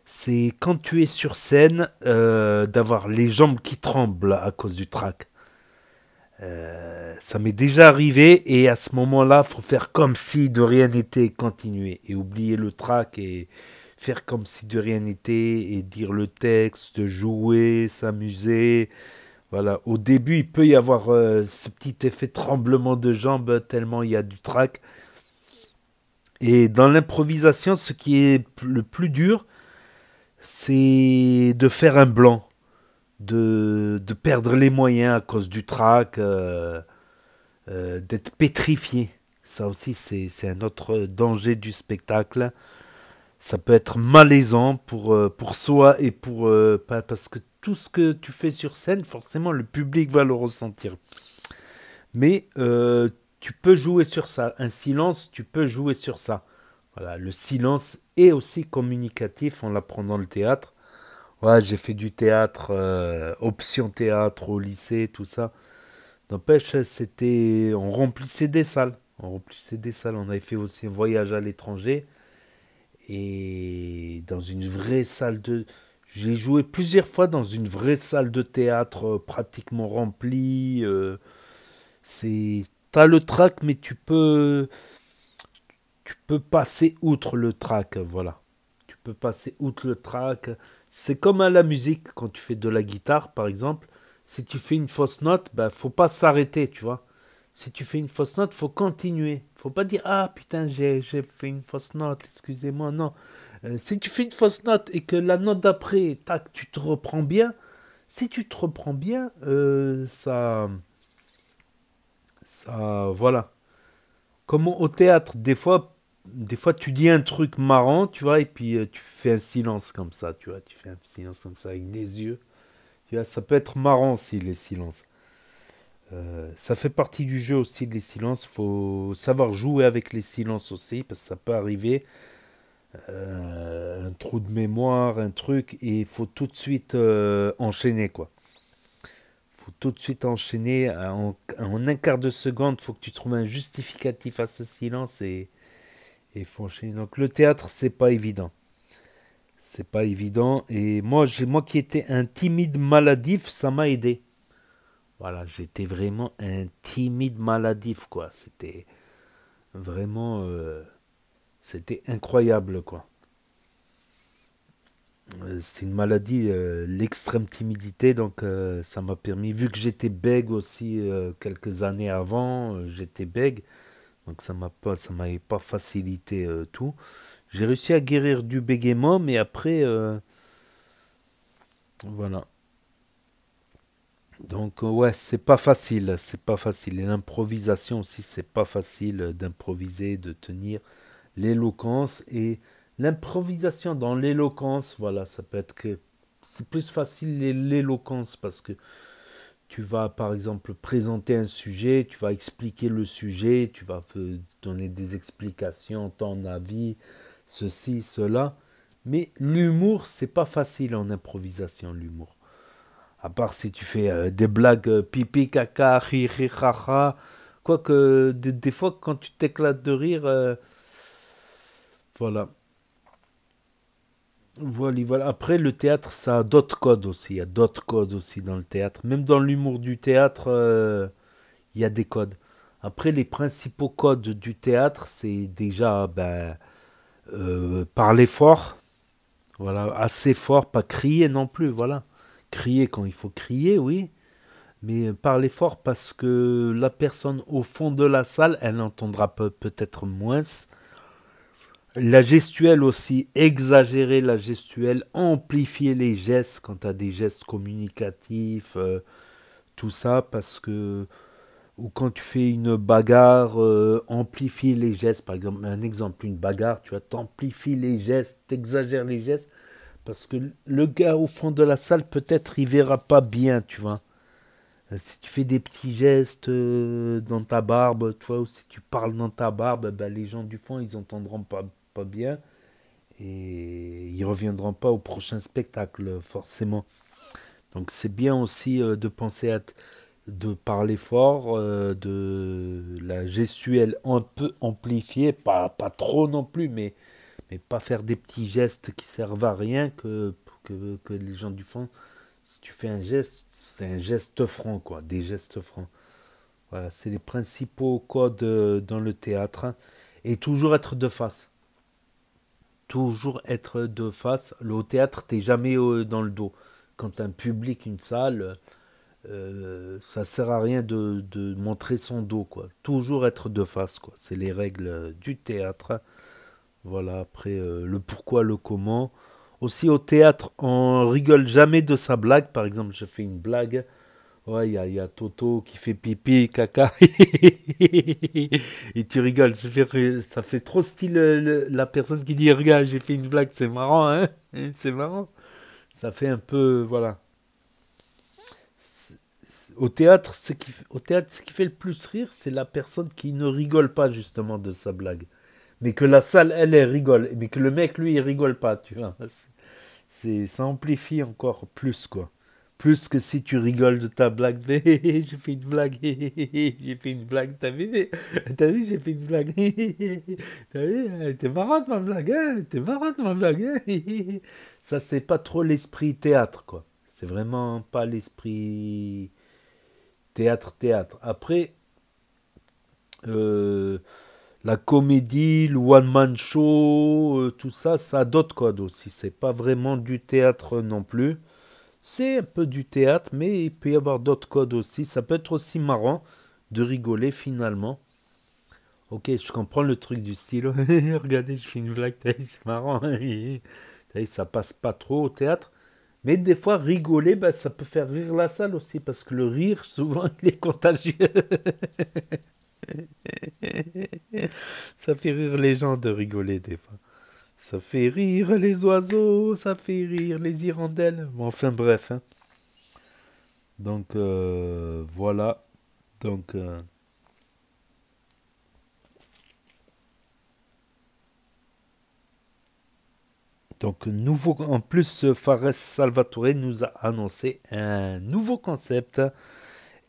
C'est quand tu es sur scène, d'avoir les jambes qui tremblent à cause du track. Ça m'est déjà arrivé, et à ce moment-là, il faut faire comme si de rien n'était, continuer et oublier le track et faire comme si de rien n'était et dire le texte, jouer, s'amuser. Voilà. Au début, il peut y avoir ce petit effet tremblement de jambes tellement il y a du track. Et dans l'improvisation, ce qui est le plus dur, c'est de faire un blanc, de perdre les moyens à cause du track, d'être pétrifié. Ça aussi, c'est un autre danger du spectacle. Ça peut être malaisant pour soi et parce que tout ce que tu fais sur scène, forcément, le public va le ressentir. Mais tu peux jouer sur ça. Un silence, tu peux jouer sur ça. Voilà, le silence est aussi communicatif, on l'apprend dans le théâtre. Ouais, j'ai fait du théâtre, option théâtre au lycée, tout ça. N'empêche, on remplissait des salles. On avait fait aussi un voyage à l'étranger. Et dans une vraie salle de... J'ai joué plusieurs fois dans une vraie salle de théâtre pratiquement remplie. T'as le track, mais tu peux passer outre le track, voilà. Tu peux passer outre le track. C'est comme à la musique, quand tu fais de la guitare, par exemple. Si tu fais une fausse note, faut pas s'arrêter, tu vois. Si tu fais une fausse note, faut continuer. Faut pas dire, ah putain, j'ai fait une fausse note, excusez-moi, non. Si tu fais une fausse note et que la note d'après, tac, tu te reprends bien, si tu te reprends bien, ça, voilà. Comme au théâtre, des fois, tu dis un truc marrant, tu vois, et puis tu fais un silence comme ça, tu vois, tu fais un silence comme ça avec des yeux. Tu vois, ça peut être marrant aussi, les silences. Ça fait partie du jeu aussi, les silences. Il faut savoir jouer avec les silences aussi, parce que ça peut arriver. Un trou de mémoire, un truc, et il faut tout de suite enchaîner, quoi. Faut tout de suite enchaîner. En 1/4 de seconde, il faut que tu trouves un justificatif à ce silence, et faut enchaîner. Donc le théâtre, c'est pas évident. C'est pas évident. Et moi qui étais un timide maladif, ça m'a aidé. Voilà, j'étais vraiment un timide maladif, quoi. C'était vraiment... c'était incroyable, quoi. C'est une maladie, l'extrême timidité, donc ça m'a permis, vu que j'étais bègue aussi quelques années avant, j'étais bègue, donc ça m'avait pas facilité tout. J'ai réussi à guérir du bégaiement, mais après, voilà. Donc ouais, c'est pas facile. Et l'improvisation aussi, c'est pas facile d'improviser, de tenir l'éloquence. Et l'improvisation dans l'éloquence, voilà, ça peut être que c'est plus facile l'éloquence parce que tu vas par exemple présenter un sujet, tu vas expliquer le sujet, tu vas donner des explications, ton avis, ceci, cela. Mais l'humour, c'est pas facile en improvisation, l'humour. À part si tu fais des blagues pipi, caca, hi, hi, ha, ha. Quoique, des fois, quand tu t'éclates de rire, voilà. Voilà. Après, le théâtre, ça a d'autres codes aussi. Il y a d'autres codes aussi dans le théâtre. Même dans l'humour du théâtre, il y a des codes. Après, les principaux codes du théâtre, c'est déjà parler fort. Voilà, assez fort, pas crier non plus, voilà. Crier quand il faut crier, oui. Mais parler fort parce que la personne au fond de la salle, elle entendra peut-être moins. La gestuelle aussi, exagérer la gestuelle, amplifier les gestes quand tu as des gestes communicatifs. tout ça parce que ou quand tu fais une bagarre, amplifie les gestes. Par exemple, un exemple, une bagarre, tu vois, t'amplifies les gestes, t'exagères les gestes, parce que le gars au fond de la salle, peut-être, il verra pas bien, tu vois. Si tu fais des petits gestes dans ta barbe, tu vois, ou si tu parles dans ta barbe, ben, les gens du fond, ils entendront pas bien et ils reviendront pas au prochain spectacle, forcément. Donc c'est bien aussi de penser de parler fort, de la gestuelle un peu amplifiée, pas trop non plus, mais pas faire des petits gestes qui servent à rien que les gens du fond. Si tu fais un geste, c'est un geste franc, quoi, des gestes francs. Voilà, c'est les principaux codes dans le théâtre. Et toujours être de face. Toujours être de face. Au théâtre, t'es jamais dans le dos. Quand un public, une salle, ça sert à rien de montrer son dos, quoi. Toujours être de face, quoi. C'est les règles du théâtre. Voilà, après le pourquoi, le comment. Aussi au théâtre, on rigole jamais de sa blague. Par exemple, je fais une blague. Ouais, il y a Toto qui fait pipi, caca. Et tu rigoles. Ça fait trop style la personne qui dit, regarde, j'ai fait une blague, c'est marrant, hein? C'est marrant. Ça fait un peu, voilà. Au théâtre, ce qui fait le plus rire, c'est la personne qui ne rigole pas justement de sa blague. Mais que la salle, elle rigole. Mais que le mec, lui, il rigole pas, tu vois. Ça amplifie encore plus, quoi. Plus que si tu rigoles de ta blague. J'ai fait une blague. J'ai fait une blague. T'as vu, j'ai fait une blague. T'as vu, t'es marrante ma blague. Hein, t'es marrante ma blague. Hein. Ça, c'est pas trop l'esprit théâtre, quoi. C'est vraiment pas l'esprit théâtre. Après, euh, la comédie, le one-man show, tout ça, ça a d'autres codes aussi. C'est pas vraiment du théâtre non plus. C'est un peu du théâtre, mais il peut y avoir d'autres codes aussi. Ça peut être aussi marrant de rigoler finalement. Ok, je comprends le truc du style. Regardez, je fais une blague, c'est marrant. Ça passe pas trop au théâtre. Mais des fois, rigoler, ben, ça peut faire rire la salle aussi, parce que le rire, souvent, il est contagieux. Ça fait rire les gens de rigoler des fois. Ça fait rire les oiseaux, ça fait rire les hirondelles. Bon, enfin bref. Hein. Donc voilà. Donc, nouveau, en plus, Fares Salvatore nous a annoncé un nouveau concept.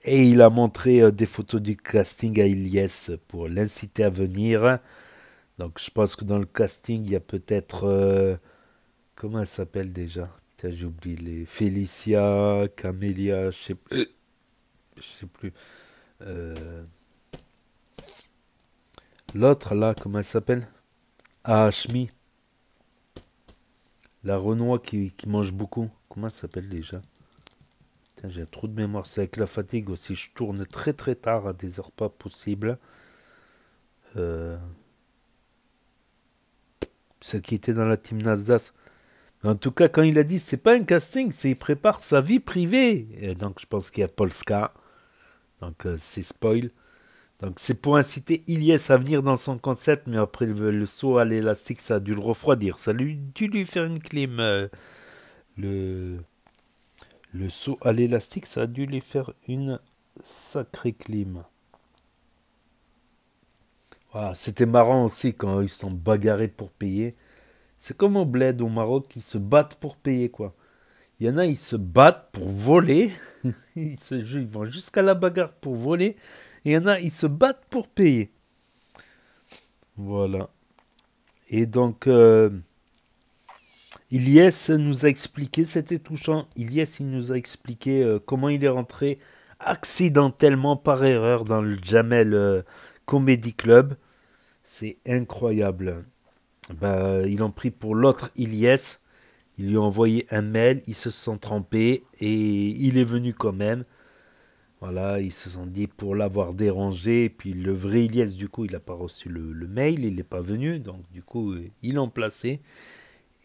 Et il a montré des photos du casting à Ilyes pour l'inciter à venir. Donc je pense que dans le casting, il y a peut-être... comment elle s'appelle déjà? Putain, j'ai oublié les... Félicia, Camélia, je sais plus. L'autre là, comment elle s'appelle? Ah, Ashmi. La Renoir qui mange beaucoup. Comment elle s'appelle déjà? Putain, j'ai trop de mémoire. C'est avec la fatigue aussi. Je tourne très très tard à des heures pas possibles. Celle qui était dans la team Nasdaq. En tout cas, quand il a dit c'est pas un casting, c'est il prépare sa vie privée. Et donc je pense qu'il y a Polska. Donc c'est spoil. Donc c'est pour inciter Ilyes à venir dans son concept, mais après le saut à l'élastique, ça a dû le refroidir. Ça a dû lui faire une clim. Le saut à l'élastique, ça a dû lui faire une sacrée clim. Voilà, c'était marrant aussi quand ils se sont bagarrés pour payer. C'est comme au bled au Maroc, ils se battent pour payer, quoi. Il y en a, ils se battent pour voler. Ils vont jusqu'à la bagarre pour voler. Et il y en a, ils se battent pour payer. Voilà. Et donc, Ilyes nous a expliqué, c'était touchant. Ilyes, il nous a expliqué comment il est rentré accidentellement par erreur dans le Jamel Comedy Club. C'est incroyable. Bah, ils l'ont pris pour l'autre Ilyes. Ils lui ont envoyé un mail, ils se sont trompés et il est venu quand même. Voilà, ils se sont dit pour l'avoir dérangé. Et puis le vrai Ilyes, du coup, il n'a pas reçu le mail, il n'est pas venu. Donc du coup, ils l'ont placé.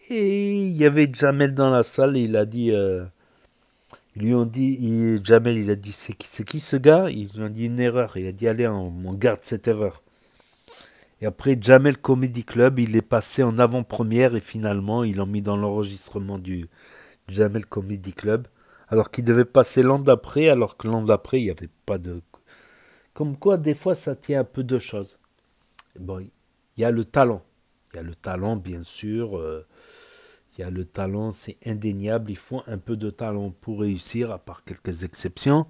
Et il y avait Jamel dans la salle et il a dit Ils lui ont dit, Jamel, il a dit, c'est qui ce gars? Ils lui ont dit une erreur. Il a dit, allez, on garde cette erreur. Et après, Jamel Comedy Club, il est passé en avant-première et finalement, ils l'ont mis dans l'enregistrement du Jamel Comedy Club. Alors qu'il devait passer l'an d'après, alors que l'an d'après, il n'y avait pas de... Comme quoi, des fois, ça tient un peu de choses. Bon, il y a le talent. Il y a le talent, bien sûr. Il y a le talent, c'est indéniable. Il faut un peu de talent pour réussir, à part quelques exceptions.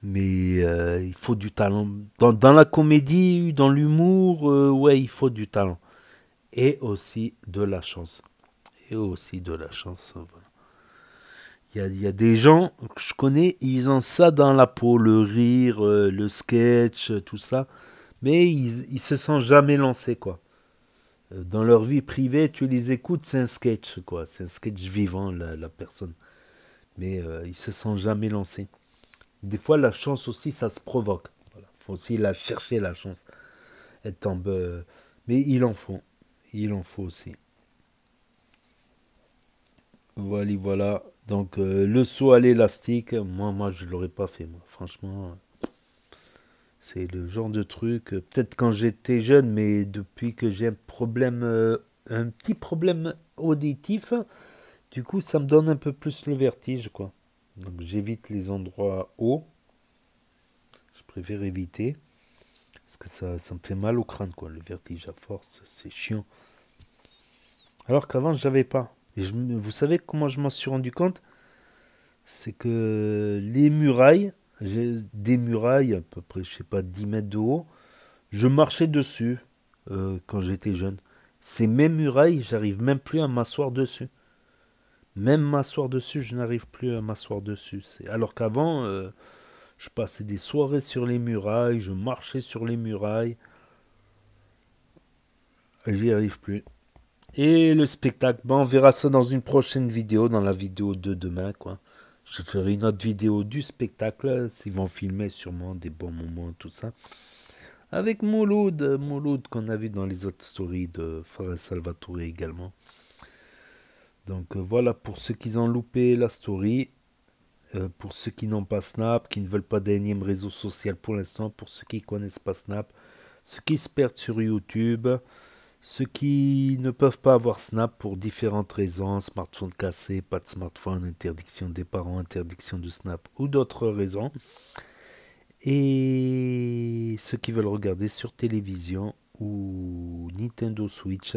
Mais il faut du talent. Dans la comédie, dans l'humour, ouais, il faut du talent. Et aussi de la chance. Et aussi de la chance, voilà. Il y a des gens que je connais, ils ont ça dans la peau, le rire, le sketch, tout ça. Mais ils se sont jamais lancés, quoi. Dans leur vie privée, tu les écoutes, c'est un sketch, quoi. C'est un sketch vivant, la personne. Mais ils se sont jamais lancés. Des fois, la chance aussi, ça se provoque. Voilà. Faut aussi la chercher, la chance. Elle tombe. Mais il en faut. Il en faut aussi. Voilà, voilà. Donc, le saut à l'élastique, moi, je ne l'aurais pas fait, moi. Franchement, c'est le genre de truc. Peut-être quand j'étais jeune, mais depuis que j'ai un problème, un petit problème auditif, du coup, ça me donne un peu plus le vertige, quoi. Donc, j'évite les endroits hauts. Je préfère éviter. Parce que ça me fait mal au crâne, quoi. Le vertige à force, c'est chiant. Alors qu'avant, je n'avais pas. Et vous savez comment je m'en suis rendu compte? C'est que les murailles, j'ai des murailles à peu près, je sais pas, 10 mètres de haut, je marchais dessus quand j'étais jeune. Ces mêmes murailles, j'arrive même plus à m'asseoir dessus. Même m'asseoir dessus, je n'arrive plus à m'asseoir dessus. Alors qu'avant, je passais des soirées sur les murailles, je marchais sur les murailles. J'y arrive plus. Et le spectacle, on verra ça dans une prochaine vidéo, dans la vidéo de demain, quoi. Je ferai une autre vidéo du spectacle, ils vont filmer sûrement des bons moments, tout ça. Avec Mouloud qu'on a vu dans les autres stories de Fares Salvatore également. Donc voilà, pour ceux qui ont loupé la story, pour ceux qui n'ont pas Snap, qui ne veulent pas d'énième réseau social pour l'instant, pour ceux qui ne connaissent pas Snap, ceux qui se perdent sur YouTube, ceux qui ne peuvent pas avoir Snap pour différentes raisons, smartphone cassé, pas de smartphone, interdiction des parents, interdiction de Snap ou d'autres raisons. Et ceux qui veulent regarder sur télévision ou Nintendo Switch.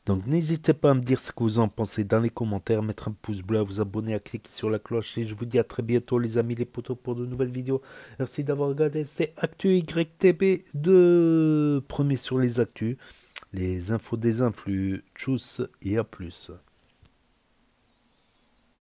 Donc n'hésitez pas à me dire ce que vous en pensez dans les commentaires, mettre un pouce bleu, à vous abonner, à cliquer sur la cloche. Et je vous dis à très bientôt les amis, les potos, pour de nouvelles vidéos. Merci d'avoir regardé, c'était Actu YTB, de premier sur les actus. Les infos des influx, tchuss et à plus.